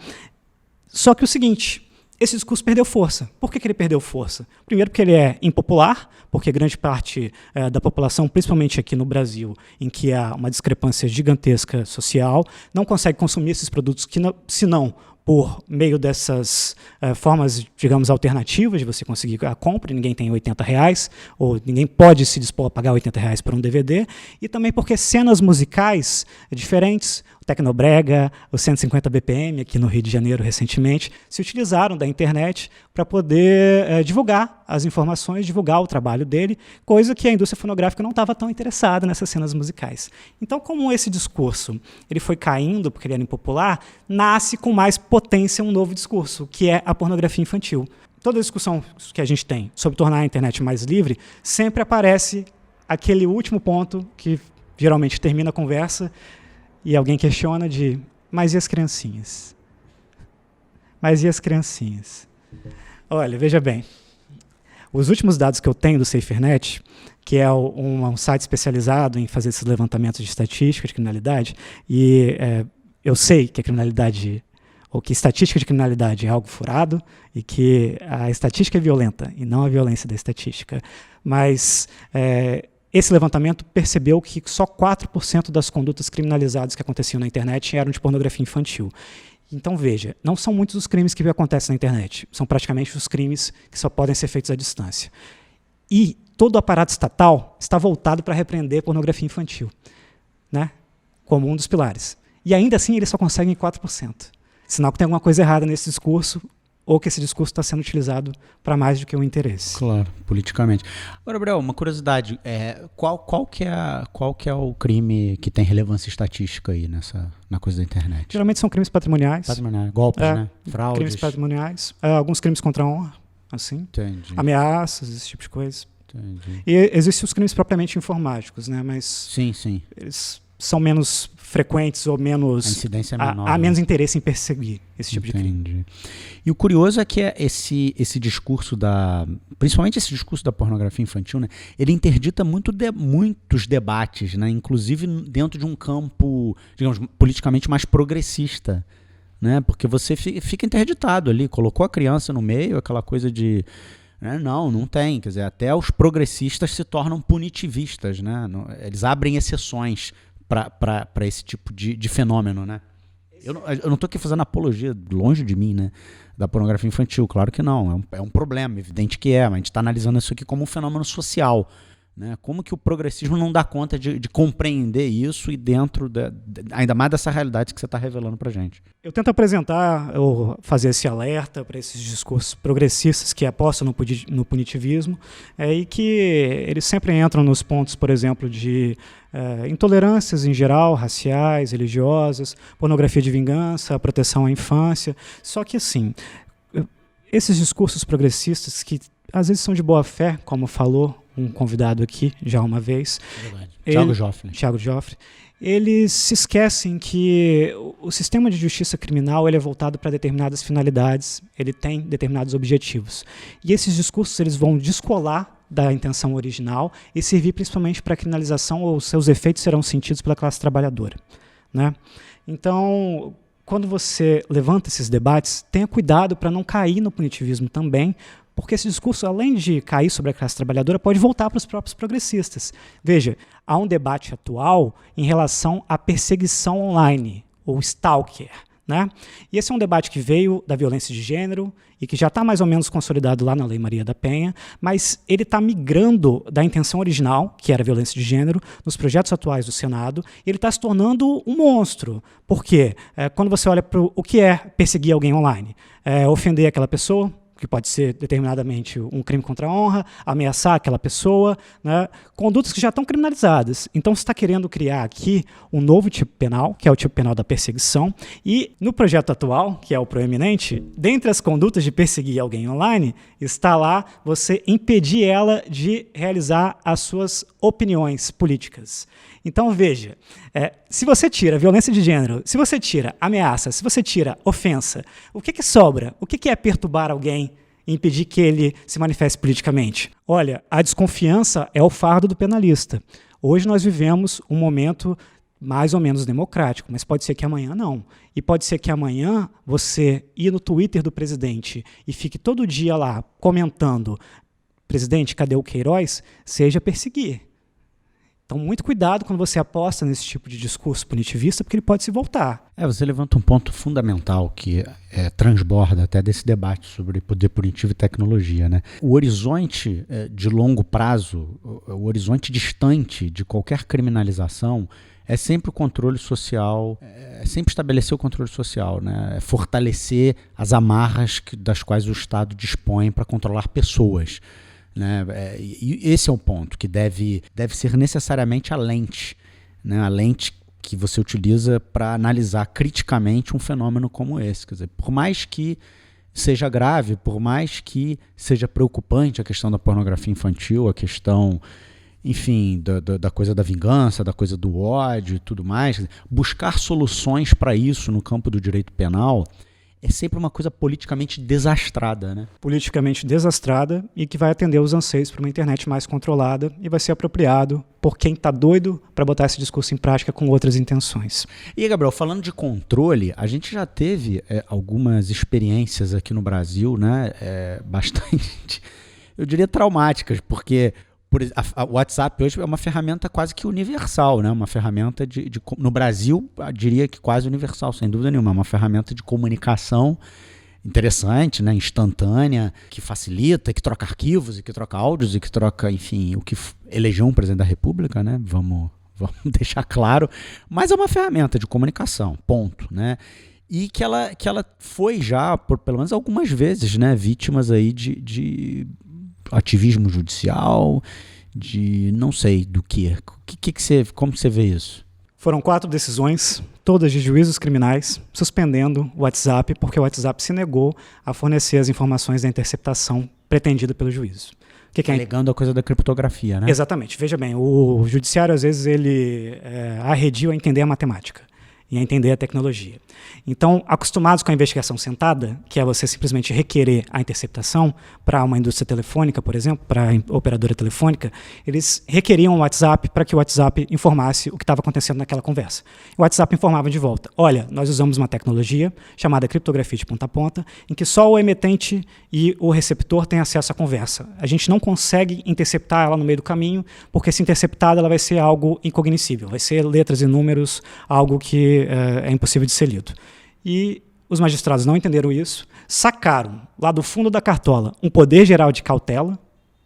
Só que o seguinte, esse discurso perdeu força. Por que ele perdeu força? Primeiro porque ele é impopular, porque grande parte da população, principalmente aqui no Brasil, em que há uma discrepância gigantesca social, não consegue consumir esses produtos, senão por meio dessas formas, digamos, alternativas de você conseguir a compra, ninguém tem R$80, ou ninguém pode se dispor a pagar R$80 por um DVD, e também porque cenas musicais diferentes, o Tecnobrega, o 150 BPM, aqui no Rio de Janeiro recentemente, se utilizaram da internet para poder divulgar as informações, divulgar o trabalho dele, coisa que a indústria fonográfica não estava tão interessada nessas cenas musicais. Então, como esse discurso ele foi caindo porque ele era impopular, nasce com mais potência um novo discurso, que é a pornografia infantil. Toda a discussão que a gente tem sobre tornar a internet mais livre, sempre aparece aquele último ponto que geralmente termina a conversa e alguém questiona mas e as criancinhas? Mas e as criancinhas? Olha, veja bem, os últimos dados que eu tenho do SaferNet, que é um site especializado em fazer esses levantamentos de estatística de criminalidade, e eu sei que a criminalidade, ou que estatística de criminalidade é algo furado, e que a estatística é violenta, e não a violência da estatística, mas esse levantamento percebeu que só 4% das condutas criminalizadas que aconteciam na internet eram de pornografia infantil. Então, veja, não são muitos os crimes que acontecem na internet, são praticamente os crimes que só podem ser feitos à distância. E todo o aparato estatal está voltado para repreender pornografia infantil, né? Como um dos pilares. E ainda assim eles só conseguem 4%. Sinal que tem alguma coisa errada nesse discurso, ou que esse discurso está sendo utilizado para mais do que um interesse. Claro, politicamente. Agora, Gabriel, uma curiosidade, qual que é o crime que tem relevância estatística aí na coisa da internet? Geralmente são crimes patrimoniais. Golpes, né? Fraudes. Crimes patrimoniais, alguns crimes contra a honra, assim. Entendi. Ameaças, esse tipo de coisa. Entendi. E existem os crimes propriamente informáticos, né? Mas sim. Eles são menos frequentes ou menos... A incidência é menor. Há menos interesse em perseguir esse tipo de crime. Entendi. E o curioso é que esse discurso principalmente esse discurso da pornografia infantil, né? Ele interdita muitos debates, né? Inclusive dentro de um campo, digamos, politicamente mais progressista, né? Porque você fica interditado ali, colocou a criança no meio, aquela coisa de... Não tem, quer dizer, até os progressistas se tornam punitivistas, né? Eles abrem exceções para esse tipo de fenômeno, né? Eu não estou aqui fazendo apologia, longe de mim, né, da pornografia infantil, claro que não, é um problema, evidente que mas a gente está analisando isso aqui como um fenômeno social, né? Como que o progressismo não dá conta de compreender isso e dentro ainda mais dessa realidade que você está revelando para a gente? Eu tento apresentar, ou fazer esse alerta para esses discursos progressistas que apostam no punitivismo, e que eles sempre entram nos pontos, por exemplo, de intolerâncias em geral, raciais, religiosas, pornografia de vingança, proteção à infância. Só que, assim, esses discursos progressistas que às vezes são de boa fé, como falou um convidado aqui já uma vez, Thiago Joffre, eles se esquecem que o sistema de justiça criminal ele é voltado para determinadas finalidades, ele tem determinados objetivos. E esses discursos eles vão descolar da intenção original e servir principalmente para a criminalização, ou seus efeitos serão sentidos pela classe trabalhadora, né? Então, quando você levanta esses debates, tenha cuidado para não cair no punitivismo também, porque esse discurso, além de cair sobre a classe trabalhadora, pode voltar para os próprios progressistas. Veja, há um debate atual em relação à perseguição online, ou stalker, né? E esse é um debate que veio da violência de gênero e que já está mais ou menos consolidado lá na Lei Maria da Penha, mas ele está migrando da intenção original, que era a violência de gênero, nos projetos atuais do Senado, e ele está se tornando um monstro. Por quê? Quando você olha para o que é perseguir alguém online, ofender aquela pessoa, que pode ser determinadamente um crime contra a honra, ameaçar aquela pessoa, né? Condutas que já estão criminalizadas. Então, você está querendo criar aqui um novo tipo penal, que é o tipo penal da perseguição, e no projeto atual, que é o proeminente, dentre as condutas de perseguir alguém online, está lá você impedir ela de realizar as suas opiniões políticas. Então, veja, se você tira violência de gênero, se você tira ameaça, se você tira ofensa, o que sobra? O que é perturbar alguém e impedir que ele se manifeste politicamente? Olha, a desconfiança é o fardo do penalista. Hoje nós vivemos um momento mais ou menos democrático, mas pode ser que amanhã não. E pode ser que amanhã você ir no Twitter do presidente e fique todo dia lá comentando: presidente, cadê o Queiroz? Seja perseguir. Então, muito cuidado quando você aposta nesse tipo de discurso punitivista, porque ele pode se voltar. Você levanta um ponto fundamental que transborda até desse debate sobre poder punitivo e tecnologia, né? O horizonte de longo prazo, o horizonte distante de qualquer criminalização é sempre o controle social, é sempre estabelecer o controle social, né? É fortalecer as amarras das quais o Estado dispõe para controlar pessoas. Né? E esse é o ponto que deve ser necessariamente a lente, né? A lente que você utiliza para analisar criticamente um fenômeno como esse. Quer dizer, por mais que seja grave, por mais que seja preocupante a questão da pornografia infantil, a questão, enfim, da coisa da vingança, da coisa do ódio e tudo mais, buscar soluções para isso no campo do direito penal é sempre uma coisa politicamente desastrada, né? Politicamente desastrada e que vai atender os anseios para uma internet mais controlada e vai ser apropriado por quem está doido para botar esse discurso em prática com outras intenções. E, Gabriel, falando de controle, a gente já teve algumas experiências aqui no Brasil, né? Bastante, eu diria, traumáticas, porque o WhatsApp hoje é uma ferramenta quase que universal, né? Uma ferramenta no Brasil, eu diria que quase universal, sem dúvida nenhuma. Uma ferramenta de comunicação interessante, né? Instantânea, que facilita, que troca arquivos, e que troca áudios, e que troca, enfim, o que elegeu um presidente da República, né? Vamos deixar claro. Mas é uma ferramenta de comunicação, ponto, né? E que ela foi já, por pelo menos algumas vezes, né? Vítimas aí de ativismo judicial, de não sei do que. Como você vê isso? Foram 4 decisões, todas de juízos criminais, suspendendo o WhatsApp, porque o WhatsApp se negou a fornecer as informações da interceptação pretendida pelo juízo. Alegando a coisa da criptografia, né? Exatamente. Veja bem, o judiciário, às vezes, ele arredia a entender a matemática e a entender a tecnologia. Então, acostumados com a investigação sentada, que é você simplesmente requerer a interceptação para uma indústria telefônica, por exemplo, para a operadora telefônica, eles requeriam o WhatsApp para que o WhatsApp informasse o que estava acontecendo naquela conversa. O WhatsApp informava de volta: olha, nós usamos uma tecnologia chamada criptografia de ponta a ponta, em que só o emitente e o receptor têm acesso à conversa. A gente não consegue interceptar ela no meio do caminho, porque se interceptada ela vai ser algo incognoscível, vai ser letras e números, algo que é impossível de ser lido. E os magistrados não entenderam isso, sacaram lá do fundo da cartola um poder geral de cautela,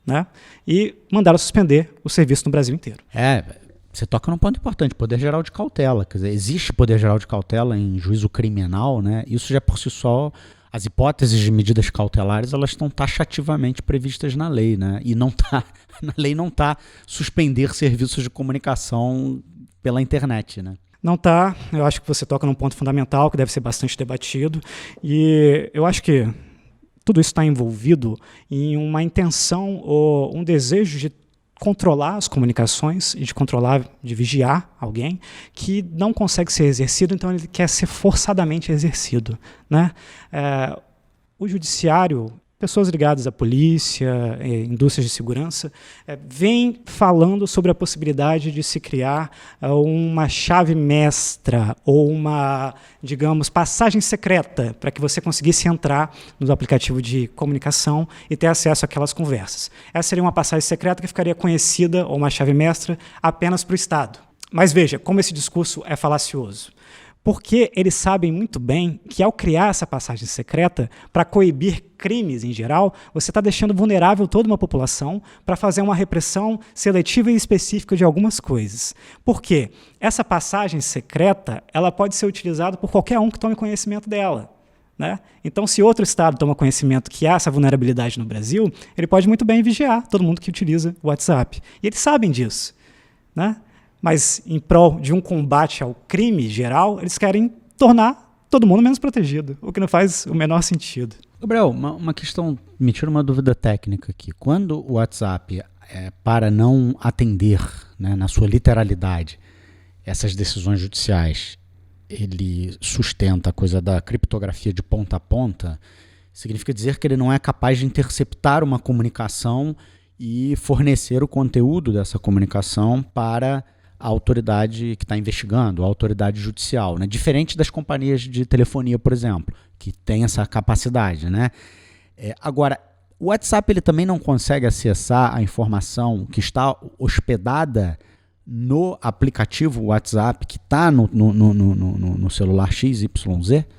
né, e mandaram suspender o serviço no Brasil inteiro. Você toca num ponto importante, poder geral de cautela. Quer dizer, existe poder geral de cautela em juízo criminal, né? Isso já por si só, as hipóteses de medidas cautelares, elas estão taxativamente previstas na lei, né? E na lei não está suspender serviços de comunicação pela internet, né? Não está. Eu acho que você toca num ponto fundamental que deve ser bastante debatido, e eu acho que tudo isso está envolvido em uma intenção ou um desejo de controlar as comunicações e de controlar, de vigiar alguém que não consegue ser exercido, então ele quer ser forçadamente exercido, né? O judiciário, pessoas ligadas à polícia, indústrias de segurança, vêm falando sobre a possibilidade de se criar uma chave mestra ou uma, digamos, passagem secreta para que você conseguisse entrar no aplicativo de comunicação e ter acesso àquelas conversas. Essa seria uma passagem secreta que ficaria conhecida, ou uma chave mestra, apenas para o Estado. Mas veja como esse discurso é falacioso. Porque eles sabem muito bem que, ao criar essa passagem secreta para coibir crimes em geral, você está deixando vulnerável toda uma população para fazer uma repressão seletiva e específica de algumas coisas. Por quê? Essa passagem secreta ela pode ser utilizada por qualquer um que tome conhecimento dela, né? Então, se outro Estado toma conhecimento que há essa vulnerabilidade no Brasil, ele pode muito bem vigiar todo mundo que utiliza o WhatsApp. E eles sabem disso, né? Mas, em prol de um combate ao crime geral, eles querem tornar todo mundo menos protegido, o que não faz o menor sentido. Gabriel, uma questão, me tira uma dúvida técnica aqui. Quando o WhatsApp, para não atender, né, na sua literalidade, essas decisões judiciais, ele sustenta a coisa da criptografia de ponta a ponta, significa dizer que ele não é capaz de interceptar uma comunicação e fornecer o conteúdo dessa comunicação para a autoridade que está investigando, a autoridade judicial, né? Diferente das companhias de telefonia, por exemplo, que tem essa capacidade, né? Agora, o WhatsApp ele também não consegue acessar a informação que está hospedada no aplicativo WhatsApp que está no celular XYZ,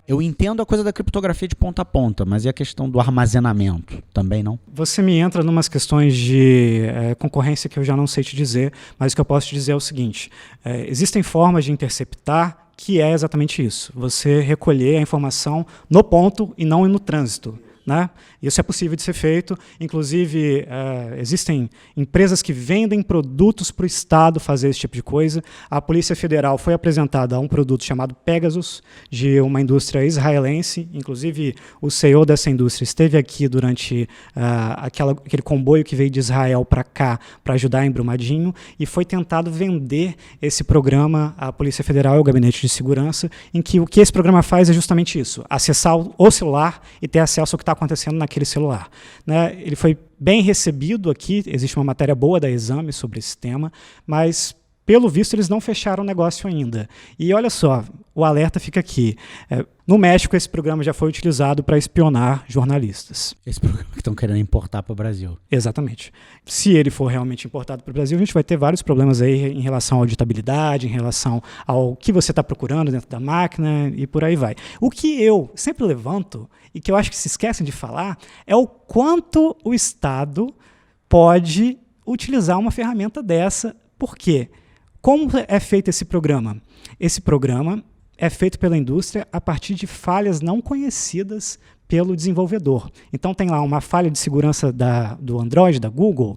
eu entendo a coisa da criptografia de ponta a ponta, mas e a questão do armazenamento? Também não? Você me entra em umas questões de concorrência que eu já não sei te dizer, mas o que eu posso te dizer é o seguinte, existem formas de interceptar que é exatamente isso, você recolher a informação no ponto e não no trânsito. Né? Isso é possível de ser feito, inclusive existem empresas que vendem produtos para o Estado fazer esse tipo de coisa. A Polícia Federal foi apresentada a um produto chamado Pegasus, de uma indústria israelense, inclusive o CEO dessa indústria esteve aqui durante aquele comboio que veio de Israel para cá para ajudar em Brumadinho, e foi tentado vender esse programa à Polícia Federal e ao Gabinete de Segurança, em que o que esse programa faz é justamente isso, acessar o celular e ter acesso ao que está acontecendo naquele celular. Né? Ele foi bem recebido aqui, existe uma matéria boa da Exame sobre esse tema, mas, pelo visto, eles não fecharam o negócio ainda. E olha só, o alerta fica aqui. No México, esse programa já foi utilizado para espionar jornalistas. Esse programa que estão querendo importar para o Brasil. Exatamente. Se ele for realmente importado para o Brasil, a gente vai ter vários problemas aí em relação à auditabilidade, em relação ao que você está procurando dentro da máquina e por aí vai. O que eu sempre levanto, e que eu acho que se esquecem de falar, é o quanto o Estado pode utilizar uma ferramenta dessa. Por quê? Como é feito esse programa? Esse programa é feito pela indústria a partir de falhas não conhecidas pelo desenvolvedor. Então tem lá uma falha de segurança do Android, da Google.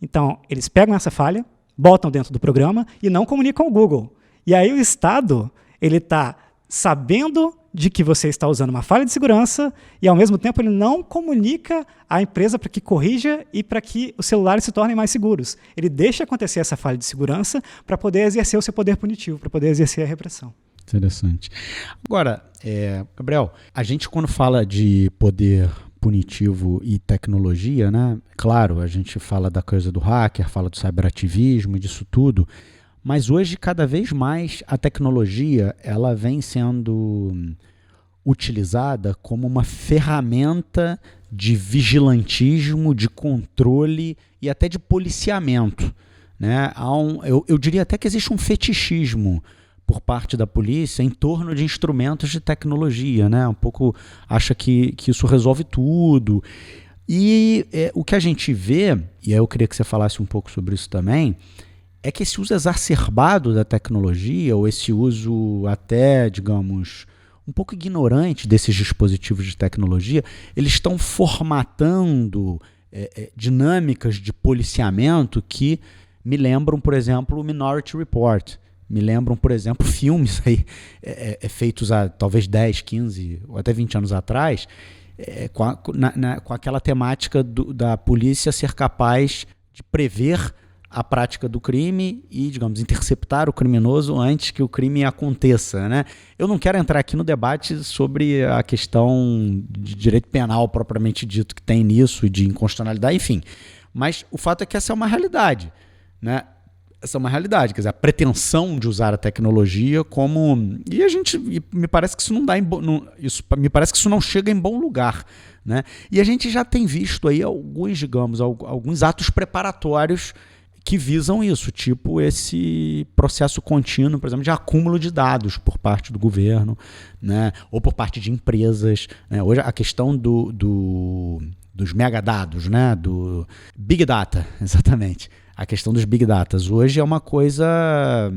Então eles pegam essa falha, botam dentro do programa e não comunicam ao Google. E aí o Estado ele está sabendo de que você está usando uma falha de segurança e, ao mesmo tempo, ele não comunica à empresa para que corrija e para que os celulares se tornem mais seguros. Ele deixa acontecer essa falha de segurança para poder exercer o seu poder punitivo, para poder exercer a repressão. Interessante. Agora, Gabriel, a gente quando fala de poder punitivo e tecnologia, né? Claro, a gente fala da coisa do hacker, fala do cyberativismo e disso tudo, mas hoje, cada vez mais, a tecnologia ela vem sendo utilizada como uma ferramenta de vigilantismo, de controle e até de policiamento. Né? Eu diria até que existe um fetichismo por parte da polícia em torno de instrumentos de tecnologia. Né? Um pouco acha que isso resolve tudo. E o que a gente vê, e aí eu queria que você falasse um pouco sobre isso também, é que esse uso exacerbado da tecnologia, ou esse uso até, digamos, um pouco ignorante desses dispositivos de tecnologia, eles estão formatando dinâmicas de policiamento que me lembram, por exemplo, o Minority Report. Me lembram, por exemplo, filmes aí, feitos há talvez 10, 15 ou até 20 anos atrás, com aquela temática da polícia ser capaz de prever a prática do crime e, digamos, interceptar o criminoso antes que o crime aconteça, né? Eu não quero entrar aqui no debate sobre a questão de direito penal propriamente dito que tem nisso e de inconstitucionalidade, enfim. Mas o fato é que essa é uma realidade, né? Essa é uma realidade, quer dizer, a pretensão de usar a tecnologia como... E me parece que isso não dá me parece que isso não chega em bom lugar, né? E a gente já tem visto aí alguns atos preparatórios que visam isso, tipo esse processo contínuo, por exemplo, de acúmulo de dados por parte do governo, né, ou por parte de empresas. Né? Hoje a questão dos megadados, né, do Big Data, exatamente. A questão dos Big Datas hoje é uma coisa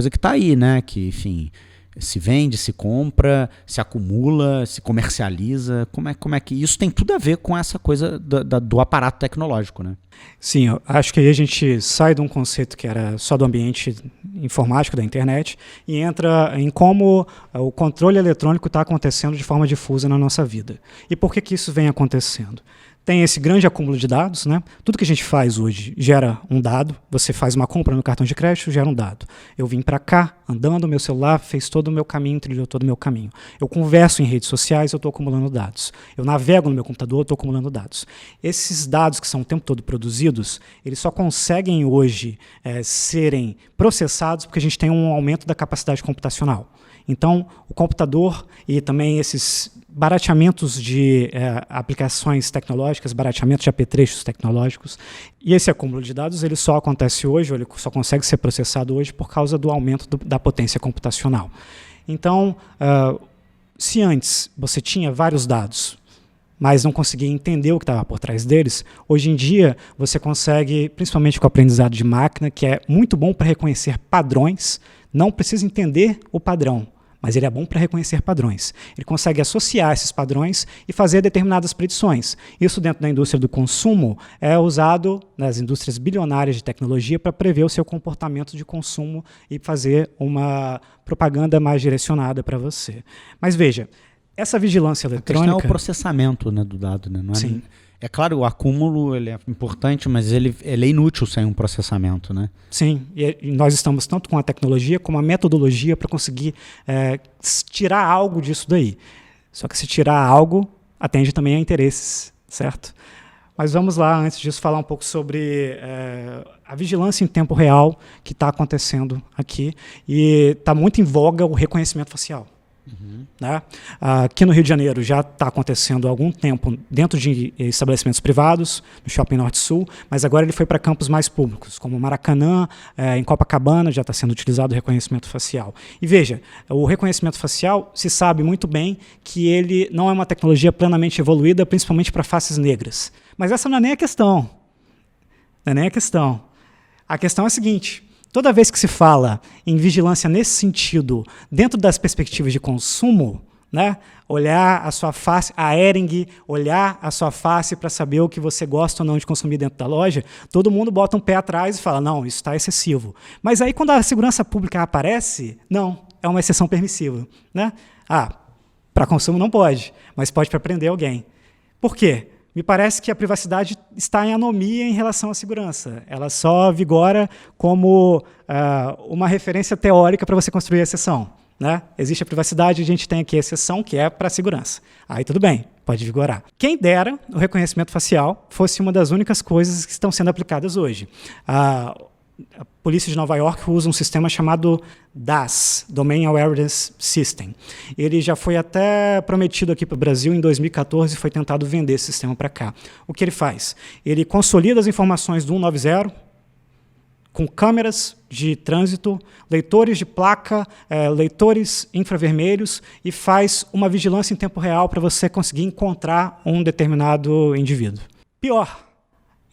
que está aí, né, que, enfim, se vende, se compra, se acumula, se comercializa. Como é que isso tem tudo a ver com essa coisa do aparato tecnológico, né? Sim, eu acho que aí a gente sai de um conceito que era só do ambiente informático da internet e entra em como o controle eletrônico está acontecendo de forma difusa na nossa vida. E por que isso vem acontecendo? Tem esse grande acúmulo de dados, né? Tudo que a gente faz hoje gera um dado. Você faz uma compra no cartão de crédito, gera um dado. Eu vim para cá, andando, meu celular fez todo o meu caminho, trilhou todo o meu caminho. Eu converso em redes sociais, eu estou acumulando dados. Eu navego no meu computador, eu estou acumulando dados. Esses dados que são o tempo todo produzidos, eles só conseguem hoje serem processados porque a gente tem um aumento da capacidade computacional. Então, o computador e também esses barateamentos de aplicações tecnológicas, barateamento de apetrechos tecnológicos, e esse acúmulo de dados ele só acontece hoje, ou ele só consegue ser processado hoje por causa do aumento da potência computacional. Então, se antes você tinha vários dados, mas não conseguia entender o que estava por trás deles, hoje em dia você consegue, principalmente com o aprendizado de máquina, que é muito bom para reconhecer padrões, não precisa entender o padrão, mas ele é bom para reconhecer padrões. Ele consegue associar esses padrões e fazer determinadas predições. Isso dentro da indústria do consumo é usado nas indústrias bilionárias de tecnologia para prever o seu comportamento de consumo e fazer uma propaganda mais direcionada para você. Mas veja, essa vigilância eletrônica... A questão é o processamento, né, do dado. Né? Não é, sim. É claro, o acúmulo ele é importante, mas ele é inútil sem um processamento, né? Sim, e nós estamos tanto com a tecnologia como a metodologia para conseguir tirar algo disso daí. Só que se tirar algo, atende também a interesses, certo? Mas vamos lá, antes disso, falar um pouco sobre a vigilância em tempo real que está acontecendo aqui. E está muito em voga o reconhecimento facial. Uhum. Né? Aqui no Rio de Janeiro já está acontecendo há algum tempo dentro de estabelecimentos privados, no Shopping Norte-Sul, mas agora ele foi para campos mais públicos, como Maracanã, em Copacabana já está sendo utilizado o reconhecimento facial. E veja, o reconhecimento facial se sabe muito bem que ele não é uma tecnologia plenamente evoluída, principalmente para faces negras. Mas essa não é nem a questão. Não é nem a questão. A questão é a seguinte... Toda vez que se fala em vigilância nesse sentido, dentro das perspectivas de consumo, né, olhar a sua face, a Hering, olhar a sua face para saber o que você gosta ou não de consumir dentro da loja, todo mundo bota um pé atrás e fala, não, isso está excessivo. Mas aí quando a segurança pública aparece, não, é uma exceção permissiva. Né? Para consumo não pode, mas pode para prender alguém. Por quê? Me parece que a privacidade está em anomia em relação à segurança. Ela só vigora como uma referência teórica para você construir a exceção. Né? Existe a privacidade, a gente tem aqui a exceção, que é para a segurança. Aí tudo bem, pode vigorar. Quem dera o reconhecimento facial fosse uma das únicas coisas que estão sendo aplicadas hoje. A polícia de Nova York usa um sistema chamado DAS, Domain Awareness System. Ele já foi até prometido aqui para o Brasil em 2014 e foi tentado vender esse sistema para cá. O que ele faz? Ele consolida as informações do 190 com câmeras de trânsito, leitores de placa, leitores infravermelhos e faz uma vigilância em tempo real para você conseguir encontrar um determinado indivíduo. Pior,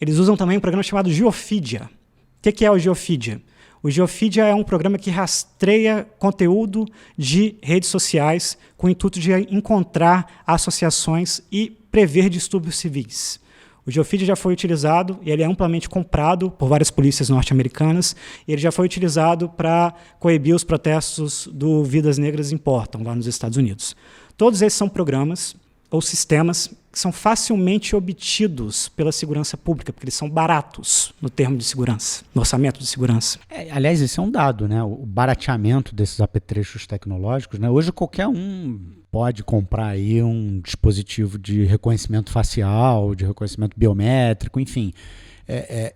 eles usam também um programa chamado Geofidia. O que é o Geofidia? O Geofidia é um programa que rastreia conteúdo de redes sociais com o intuito de encontrar associações e prever distúrbios civis. O Geofidia já foi utilizado e ele é amplamente comprado por várias polícias norte-americanas e ele já foi utilizado para coibir os protestos do Vidas Negras Importam, lá nos Estados Unidos. Todos esses são programas ou sistemas que são facilmente obtidos pela segurança pública, porque eles são baratos no termo de segurança, no orçamento de segurança. Aliás, esse é um dado, né? O barateamento desses apetrechos tecnológicos, né? Hoje qualquer um pode comprar aí um dispositivo de reconhecimento facial, de reconhecimento biométrico, enfim.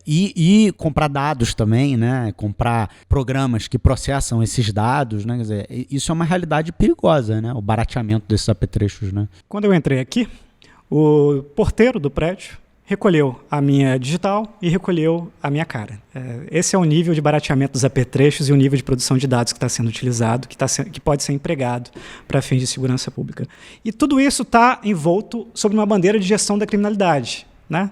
E comprar dados também, né? Comprar programas que processam esses dados, né? Quer dizer, isso é uma realidade perigosa, né? O barateamento desses apetrechos, né? Quando eu entrei aqui, o porteiro do prédio recolheu a minha digital e recolheu a minha cara. Esse é o nível de barateamento dos apetrechos e o nível de produção de dados que está sendo utilizado, que pode ser empregado para fins de segurança pública. E tudo isso está envolto sob uma bandeira de gestão da criminalidade, né?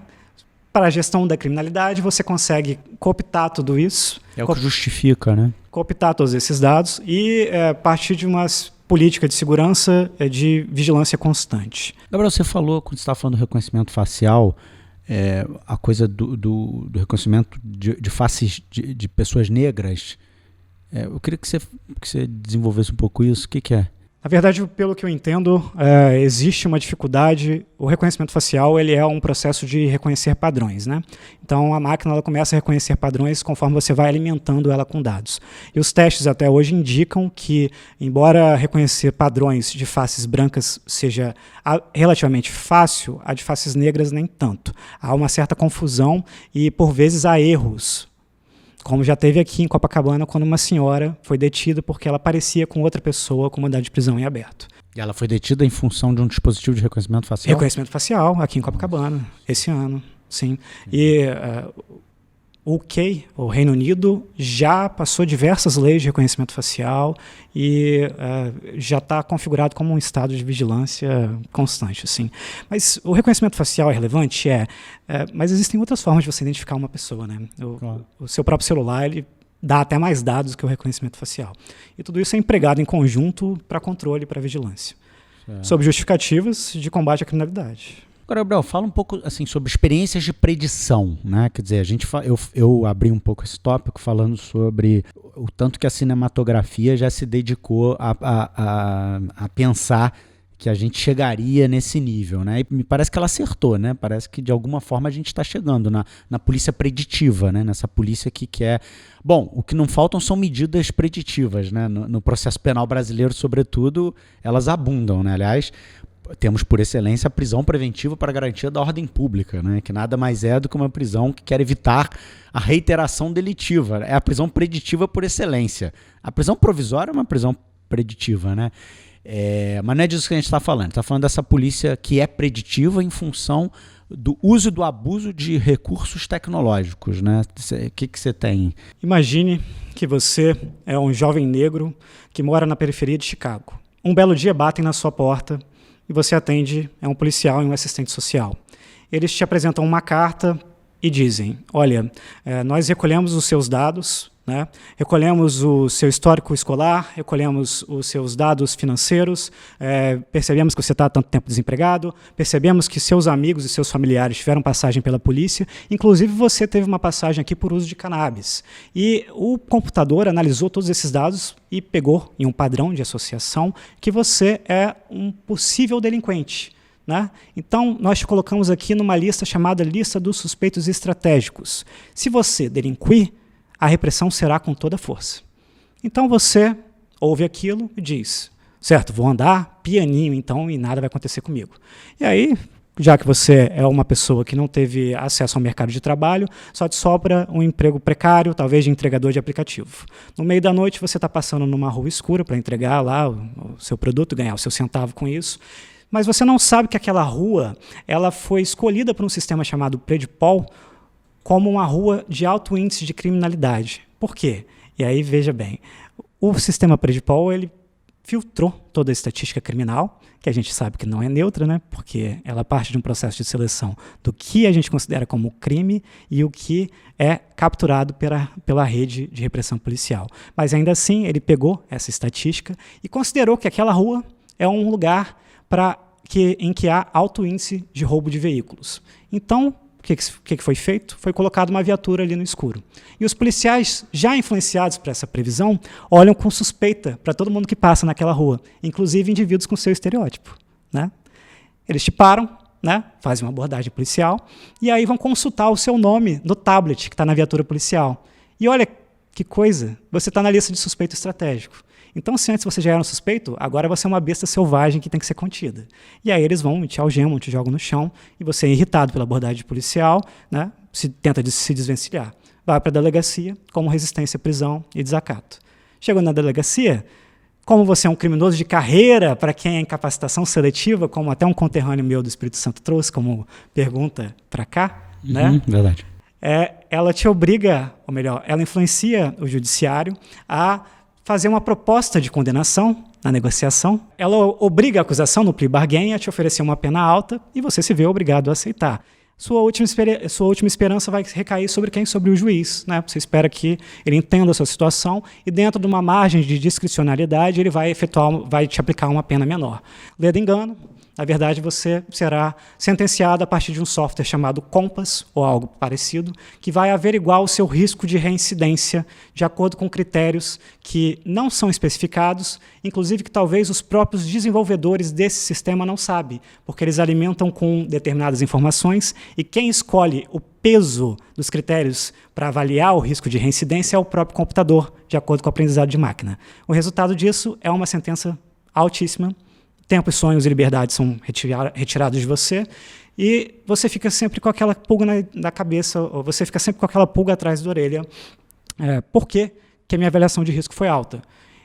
Para a gestão da criminalidade, você consegue cooptar tudo isso. É o que justifica, né? Cooptar todos esses dados e partir de uma política de segurança de vigilância constante. Gabriel, você falou, quando você estava falando do reconhecimento facial, a coisa do reconhecimento de faces de pessoas negras. Eu queria que você desenvolvesse um pouco isso. O que é? Na verdade, pelo que eu entendo, existe uma dificuldade. O reconhecimento facial ele é um processo de reconhecer padrões, né? Então, a máquina ela começa a reconhecer padrões conforme você vai alimentando ela com dados. E os testes até hoje indicam que, embora reconhecer padrões de faces brancas seja relativamente fácil, a de faces negras nem tanto. Há uma certa confusão e, por vezes, há erros como já teve aqui em Copacabana, quando uma senhora foi detida porque ela parecia com outra pessoa com mandado de prisão em aberto. E ela foi detida em função de um dispositivo de reconhecimento facial? Reconhecimento facial, aqui em Copacabana, esse ano, sim. E o UK, o Reino Unido, já passou diversas leis de reconhecimento facial e já está configurado como um estado de vigilância constante, assim. Mas o reconhecimento facial é relevante? Mas existem outras formas de você identificar uma pessoa, né? O seu próprio celular, ele dá até mais dados que o reconhecimento facial. E tudo isso é empregado em conjunto para controle e para vigilância, sob justificativas de combate à criminalidade. Agora, Gabriel, fala um pouco assim, sobre experiências de predição, né? Quer dizer, eu abri um pouco esse tópico falando sobre o tanto que a cinematografia já se dedicou a pensar que a gente chegaria nesse nível, né? E me parece que ela acertou, né? Parece que de alguma forma a gente está chegando na polícia preditiva, né? Nessa polícia que quer... Bom, o que não faltam são medidas preditivas, né? No processo penal brasileiro, sobretudo, elas abundam, né? Aliás, temos por excelência a prisão preventiva para garantia da ordem pública, né? Que nada mais é do que uma prisão que quer evitar a reiteração delitiva. É a prisão preditiva por excelência. A prisão provisória é uma prisão preditiva, né? Mas não é disso que a gente está falando. Está falando dessa polícia que é preditiva em função do uso e do abuso de recursos tecnológicos, né? O que você tem? Imagine que você é um jovem negro que mora na periferia de Chicago. Um belo dia batem na sua porta e você atende, é um policial e um assistente social. Eles te apresentam uma carta e dizem, olha, nós recolhemos os seus dados, né? Recolhemos o seu histórico escolar, recolhemos os seus dados financeiros, percebemos que você está há tanto tempo desempregado, percebemos que seus amigos e seus familiares tiveram passagem pela polícia, inclusive você teve uma passagem aqui por uso de cannabis. E o computador analisou todos esses dados e pegou em um padrão de associação que você é um possível delinquente, né? Então, nós te colocamos aqui numa lista chamada Lista dos Suspeitos Estratégicos. Se você delinquir, a repressão será com toda força. Então você ouve aquilo e diz, certo, vou andar pianinho então e nada vai acontecer comigo. E aí, já que você é uma pessoa que não teve acesso ao mercado de trabalho, só te sobra um emprego precário, talvez de entregador de aplicativo. No meio da noite você está passando numa rua escura para entregar lá o seu produto, ganhar o seu centavo com isso, mas você não sabe que aquela rua ela foi escolhida por um sistema chamado Predpol como uma rua de alto índice de criminalidade. Por quê? E aí, veja bem, o sistema Predpol, ele filtrou toda a estatística criminal, que a gente sabe que não é neutra, né? Porque ela parte de um processo de seleção do que a gente considera como crime e o que é capturado pela rede de repressão policial. Mas ainda assim, ele pegou essa estatística e considerou que aquela rua é um lugar em que há alto índice de roubo de veículos. Então, o que foi feito? Foi colocada uma viatura ali no escuro. E os policiais, já influenciados por essa previsão, olham com suspeita para todo mundo que passa naquela rua, inclusive indivíduos com seu estereótipo, né? Eles te param, né? Fazem uma abordagem policial, e aí vão consultar o seu nome no tablet que está na viatura policial. E olha que coisa, você está na lista de suspeito estratégico. Então, se antes você já era um suspeito, agora você é uma besta selvagem que tem que ser contida. E aí eles vão, te algemam, te jogam no chão, e você é irritado pela abordagem policial, né, tenta se desvencilhar. Vai para a delegacia, como resistência à prisão e desacato. Chegou na delegacia, como você é um criminoso de carreira, para quem é incapacitação seletiva, como até um conterrâneo meu do Espírito Santo trouxe como pergunta para cá, né? Verdade. Ela te obriga, ou melhor, ela influencia o judiciário a fazer uma proposta de condenação na negociação. Ela obriga a acusação no plea bargain a te oferecer uma pena alta e você se vê obrigado a aceitar. Sua última esperança vai recair sobre quem? Sobre o juiz, né? Você espera que ele entenda a sua situação e dentro de uma margem de discricionalidade ele vai te aplicar uma pena menor. Ledo engano, na verdade você será sentenciado a partir de um software chamado Compass, ou algo parecido, que vai averiguar o seu risco de reincidência de acordo com critérios que não são especificados, inclusive que talvez os próprios desenvolvedores desse sistema não sabem, porque eles alimentam com determinadas informações e quem escolhe o peso dos critérios para avaliar o risco de reincidência é o próprio computador, de acordo com o aprendizado de máquina. O resultado disso é uma sentença altíssima. Tempo, sonhos e liberdade são retirados de você e você fica sempre com aquela pulga na cabeça, ou você fica sempre com aquela pulga atrás da orelha por que a minha avaliação de risco foi alta.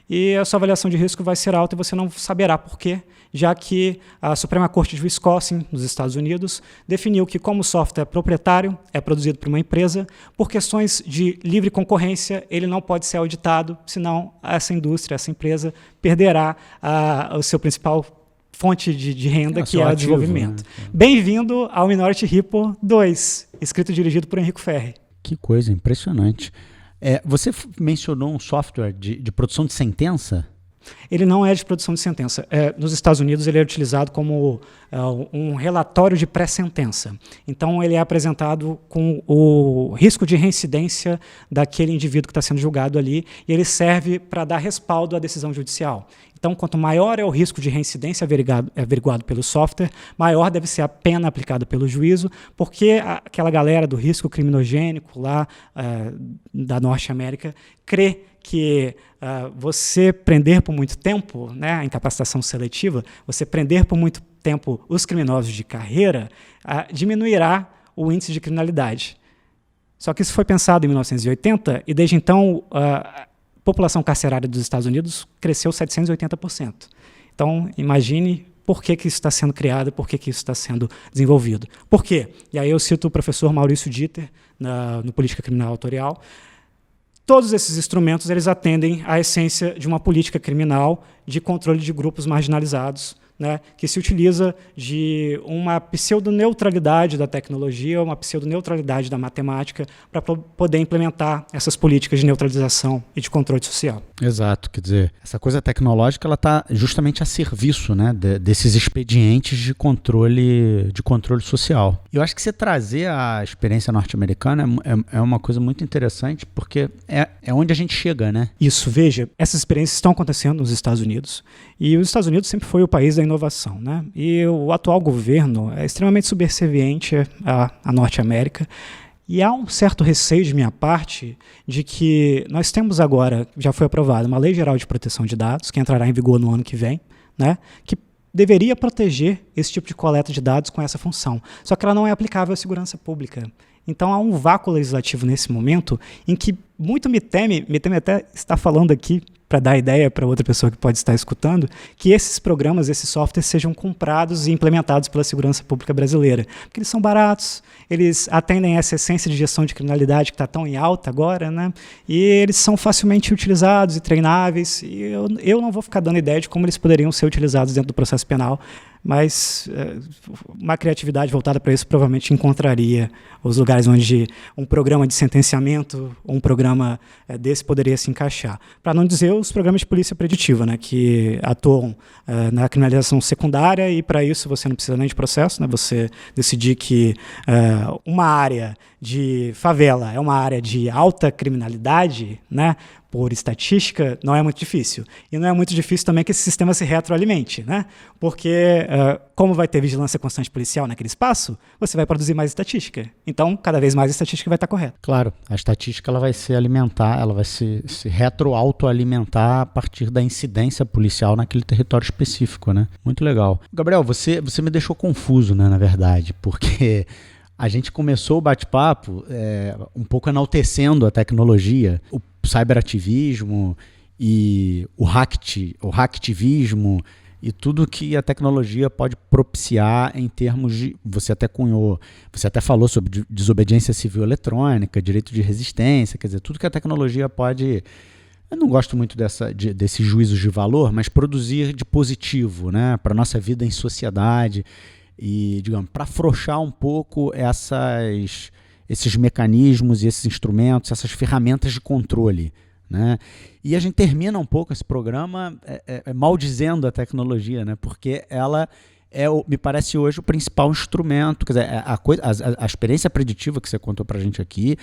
E a sua avaliação de risco vai ser alta e você não saberá por quê, já que a Suprema Corte de Wisconsin, nos Estados Unidos, definiu que, como o software é proprietário, é produzido por uma empresa, por questões de livre concorrência, ele não pode ser auditado, senão essa indústria, essa empresa, perderá o seu principal fonte de renda, que é o desenvolvimento. Né? Bem-vindo ao Minority Report 2, escrito e dirigido por Enrico Ferri. Que coisa impressionante. Você mencionou um software de produção de sentença? Ele não é de produção de sentença. Nos Estados Unidos, ele é utilizado como um relatório de pré-sentença. Então, ele é apresentado com o risco de reincidência daquele indivíduo que está sendo julgado ali, e ele serve para dar respaldo à decisão judicial. Então, quanto maior é o risco de reincidência averiguado pelo software, maior deve ser a pena aplicada pelo juízo, porque aquela galera do risco criminogênico lá da Norte América crê que você prender por muito tempo, né, a incapacitação seletiva, você prender por muito tempo os criminosos de carreira, diminuirá o índice de criminalidade. Só que isso foi pensado em 1980 e desde então a população carcerária dos Estados Unidos cresceu 780%. Então, imagine por que isso está sendo criado, por que isso está sendo desenvolvido. Por quê? E aí eu cito o professor Maurício Dieter, no Política Criminal Autorial. Todos esses instrumentos eles atendem à essência de uma política criminal de controle de grupos marginalizados, né, que se utiliza de uma pseudoneutralidade da tecnologia, uma pseudoneutralidade da matemática para poder implementar essas políticas de neutralização e de controle social. Exato, quer dizer, essa coisa tecnológica ela está justamente a serviço, né, desses expedientes de controle social. Eu acho que você trazer a experiência norte-americana é uma coisa muito interessante, porque é onde a gente chega, né? Isso, veja, essas experiências estão acontecendo nos Estados Unidos, e os Estados Unidos sempre foi o país da inovação, né? E o atual governo é extremamente subserviente à Norte América, e há um certo receio de minha parte de que nós temos agora, já foi aprovada, uma Lei Geral de Proteção de Dados, que entrará em vigor no ano que vem, né? Que deveria proteger esse tipo de coleta de dados com essa função, só que ela não é aplicável à segurança pública. Então há um vácuo legislativo nesse momento em que muito me teme até estar falando aqui para dar ideia para outra pessoa que pode estar escutando, que esses programas, esses softwares sejam comprados e implementados pela segurança pública brasileira. Porque eles são baratos, eles atendem essa essência de gestão de criminalidade que está tão em alta agora, né? E eles são facilmente utilizados e treináveis, e eu não vou ficar dando ideia de como eles poderiam ser utilizados dentro do processo penal, mas uma criatividade voltada para isso provavelmente encontraria os lugares onde um programa de sentenciamento ou um programa desse poderia se encaixar. Para não dizer os programas de polícia preditiva, né, que atuam na criminalização secundária, e para isso você não precisa nem de processo, né, você decidir que uma área de favela é uma área de alta criminalidade, né, por estatística, não é muito difícil. E não é muito difícil também que esse sistema se retroalimente, né? Porque, como vai ter vigilância constante policial naquele espaço, você vai produzir mais estatística. Então, cada vez mais a estatística vai estar correta. Claro, a estatística ela vai se alimentar, ela vai se retro-autoalimentar a partir da incidência policial naquele território específico, né? Muito legal. Gabriel, você me deixou confuso, né, na verdade, porque a gente começou o bate-papo um pouco enaltecendo a tecnologia, o cyberativismo e o hacktivismo e tudo que a tecnologia pode propiciar em termos de... Você até falou sobre desobediência civil eletrônica, direito de resistência, quer dizer, tudo que a tecnologia pode... Eu não gosto muito desses juízos de valor, mas produzir de positivo, né, para a nossa vida em sociedade e, digamos, para afrouxar um pouco esses mecanismos e esses instrumentos, essas ferramentas de controle, né? E a gente termina um pouco esse programa maldizendo a tecnologia, né? Porque ela me parece hoje o principal instrumento, quer dizer, a experiência preditiva que você contou para a gente aqui,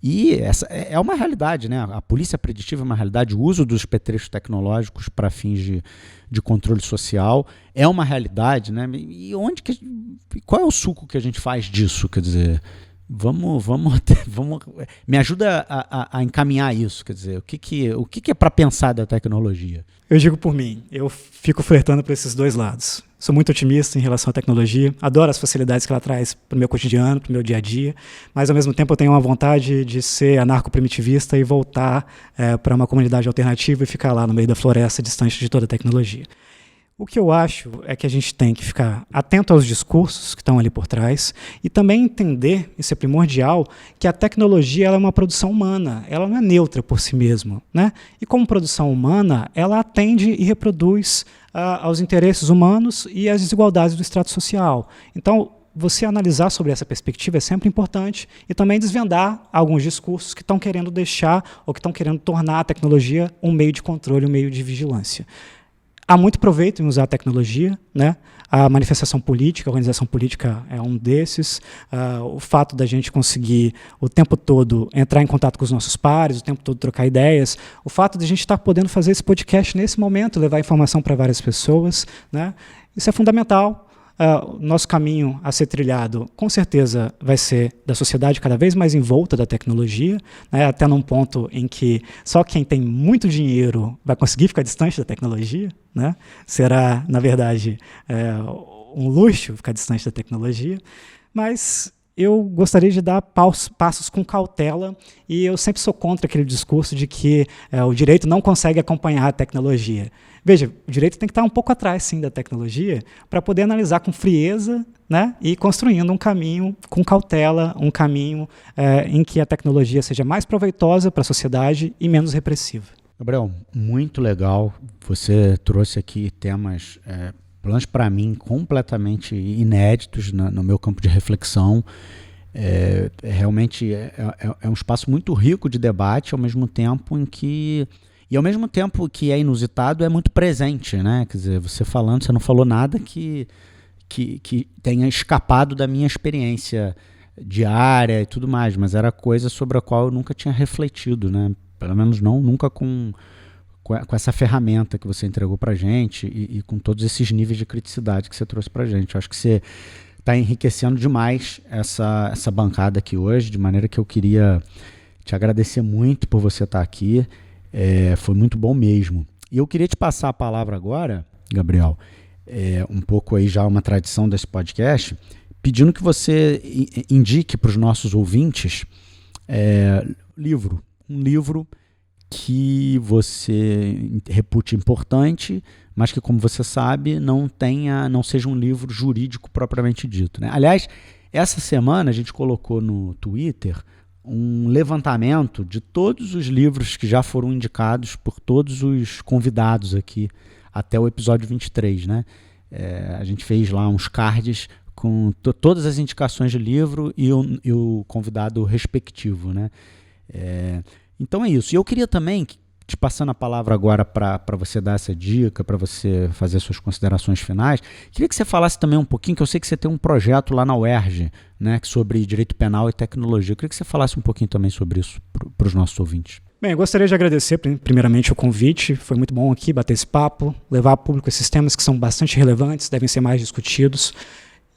e essa é uma realidade, né? A polícia preditiva é uma realidade, o uso dos petrechos tecnológicos para fins de controle social é uma realidade, né? E qual é o suco que a gente faz disso, quer dizer... Vamos me ajuda a encaminhar isso, quer dizer, o que é para pensar da tecnologia? Eu digo por mim, eu fico flertando para esses dois lados. Sou muito otimista em relação à tecnologia, adoro as facilidades que ela traz para o meu cotidiano, para o meu dia a dia, mas ao mesmo tempo eu tenho uma vontade de ser anarco-primitivista e voltar para uma comunidade alternativa e ficar lá no meio da floresta, distante de toda a tecnologia. O que eu acho é que a gente tem que ficar atento aos discursos que estão ali por trás e também entender, isso é primordial, que a tecnologia ela é uma produção humana, ela não é neutra por si mesma, né? E como produção humana, ela atende e reproduz aos interesses humanos e às desigualdades do estrato social. Então, você analisar sobre essa perspectiva é sempre importante e também desvendar alguns discursos que estão querendo deixar ou que estão querendo tornar a tecnologia um meio de controle, um meio de vigilância. Há muito proveito em usar a tecnologia, né? A manifestação política, a organização política é um desses. O fato da gente conseguir o tempo todo entrar em contato com os nossos pares, o tempo todo trocar ideias, o fato de a gente estar podendo fazer esse podcast nesse momento, levar informação para várias pessoas, né? Isso é fundamental. Nosso caminho a ser trilhado, com certeza, vai ser da sociedade cada vez mais em volta da tecnologia, né, até num ponto em que só quem tem muito dinheiro vai conseguir ficar distante da tecnologia, né? Será, na verdade, um luxo ficar distante da tecnologia, mas eu gostaria de dar passos com cautela e eu sempre sou contra aquele discurso de que o direito não consegue acompanhar a tecnologia. Veja, o direito tem que estar um pouco atrás, sim, da tecnologia para poder analisar com frieza, né, e construindo um caminho com cautela, um caminho em que a tecnologia seja mais proveitosa para a sociedade e menos repressiva. Gabriel, muito legal. Você trouxe aqui temas, pelo menos para mim, completamente inéditos no meu campo de reflexão. Realmente é um espaço muito rico de debate, ao mesmo tempo em que... E ao mesmo tempo que é inusitado, é muito presente, né? Quer dizer, você falando, você não falou nada que tenha escapado da minha experiência diária e tudo mais, mas era coisa sobre a qual eu nunca tinha refletido, né? Pelo menos nunca com essa ferramenta que você entregou pra gente e com todos esses níveis de criticidade que você trouxe pra gente. Eu acho que você está enriquecendo demais essa bancada aqui hoje, de maneira que eu queria te agradecer muito por você estar aqui. Foi muito bom mesmo. E eu queria te passar a palavra agora, Gabriel, um pouco aí já uma tradição desse podcast, pedindo que você indique para os nossos ouvintes um livro que você repute importante, mas que, como você sabe, não seja um livro jurídico propriamente dito, né? Aliás, essa semana a gente colocou no Twitter um levantamento de todos os livros que já foram indicados por todos os convidados aqui até o episódio 23, né? A gente fez lá uns cards com todas as indicações de livro e o convidado respectivo, né? Então é isso. E eu queria também, te passando a palavra agora para você dar essa dica, para você fazer suas considerações finais, queria que você falasse também um pouquinho, que eu sei que você tem um projeto lá na UERJ, né, sobre direito penal e tecnologia. Eu queria que você falasse um pouquinho também sobre isso para os nossos ouvintes. Bem, eu gostaria de agradecer primeiramente o convite, foi muito bom aqui bater esse papo, levar a público esses temas que são bastante relevantes, devem ser mais discutidos.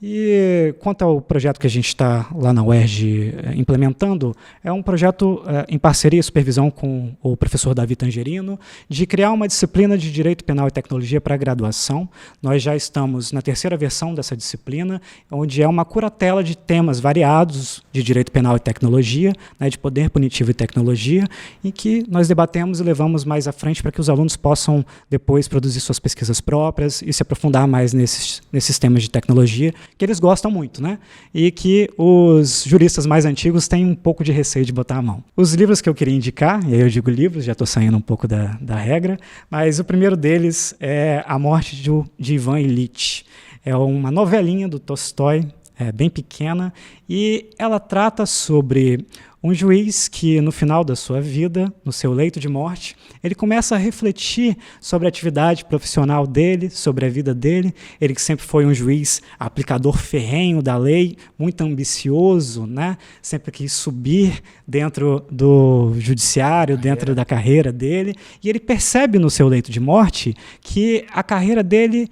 E quanto ao projeto que a gente está lá na UERJ implementando, é um projeto em parceria e supervisão com o professor Davi Tangerino, de criar uma disciplina de Direito Penal e Tecnologia para graduação. Nós já estamos na terceira versão dessa disciplina, onde é uma curatela de temas variados de Direito Penal e Tecnologia, né, de Poder Punitivo e Tecnologia, em que nós debatemos e levamos mais à frente para que os alunos possam depois produzir suas pesquisas próprias e se aprofundar mais nesses temas de tecnologia, que eles gostam muito, né? E que os juristas mais antigos têm um pouco de receio de botar a mão. Os livros que eu queria indicar, e aí eu digo livros, já estou saindo um pouco da regra, mas o primeiro deles é A Morte de Ivan Ilitch. É uma novelinha do Tolstói, bem pequena, e ela trata sobre Um juiz que, no final da sua vida, no seu leito de morte, ele começa a refletir sobre a atividade profissional dele, sobre a vida dele. Ele que sempre foi um juiz aplicador ferrenho da lei, muito ambicioso, né? Sempre quis subir dentro do judiciário, dentro da carreira dele. E ele percebe no seu leito de morte que a carreira dele,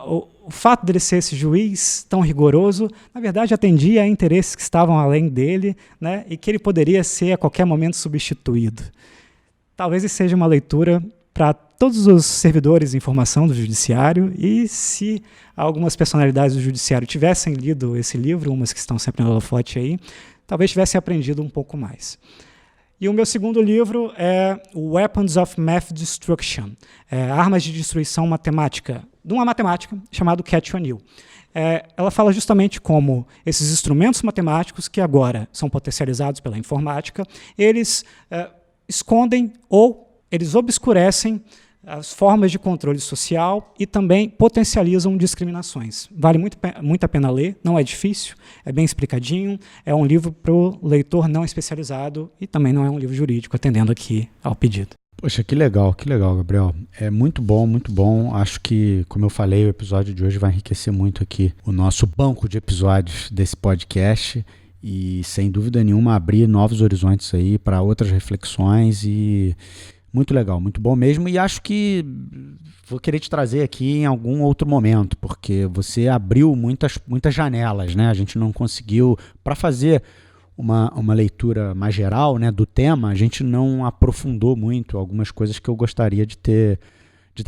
o fato dele ser esse juiz tão rigoroso, na verdade atendia a interesses que estavam além dele, né, e que ele poderia ser a qualquer momento substituído. Talvez isso seja uma leitura para todos os servidores de informação do judiciário, e se algumas personalidades do judiciário tivessem lido esse livro, umas que estão sempre no holofote aí, talvez tivessem aprendido um pouco mais. E o meu segundo livro é Weapons of Math Destruction, Armas de Destruição Matemática, de uma matemática chamada Cathy O'Neil. Ela fala justamente como esses instrumentos matemáticos, que agora são potencializados pela informática, eles escondem ou eles obscurecem as formas de controle social e também potencializam discriminações. Vale muito a pena ler, não é difícil, é bem explicadinho, é um livro para o leitor não especializado e também não é um livro jurídico, atendendo aqui ao pedido. Poxa, que legal, Gabriel. É muito bom, muito bom. Acho que, como eu falei, o episódio de hoje vai enriquecer muito aqui o nosso banco de episódios desse podcast e, sem dúvida nenhuma, abrir novos horizontes aí para outras reflexões e muito legal, muito bom mesmo. E acho que vou querer te trazer aqui em algum outro momento, porque você abriu muitas janelas, né? A gente não conseguiu, para fazer uma leitura mais geral, né, do tema, a gente não aprofundou muito algumas coisas que eu gostaria de ter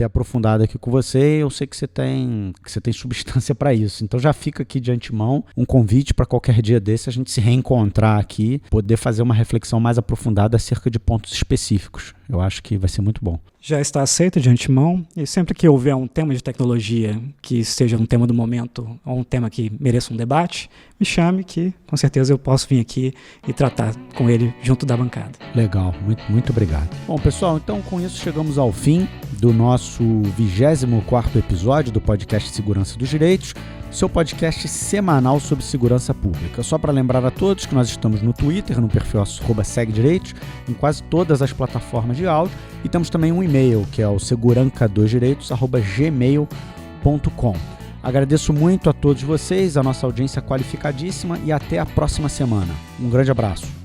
aprofundado aqui com você. Eu sei que você tem substância para isso. Então já fica aqui de antemão um convite para qualquer dia desse a gente se reencontrar aqui, poder fazer uma reflexão mais aprofundada acerca de pontos específicos. Eu acho que vai ser muito bom. Já está aceito de antemão, e sempre que houver um tema de tecnologia que seja um tema do momento ou um tema que mereça um debate, me chame que com certeza eu posso vir aqui e tratar com ele junto da bancada. Legal, muito obrigado. Bom, pessoal, então com isso chegamos ao fim do nosso 24º episódio do podcast Segurança dos Direitos, seu podcast semanal sobre segurança pública. Só para lembrar a todos que nós estamos no Twitter, no perfil @segdireitos, em quase todas as plataformas de áudio, e temos também um e-mail, que é o seguranca2direitos@gmail.com. Agradeço muito a todos vocês, a nossa audiência qualificadíssima, e até a próxima semana. Um grande abraço.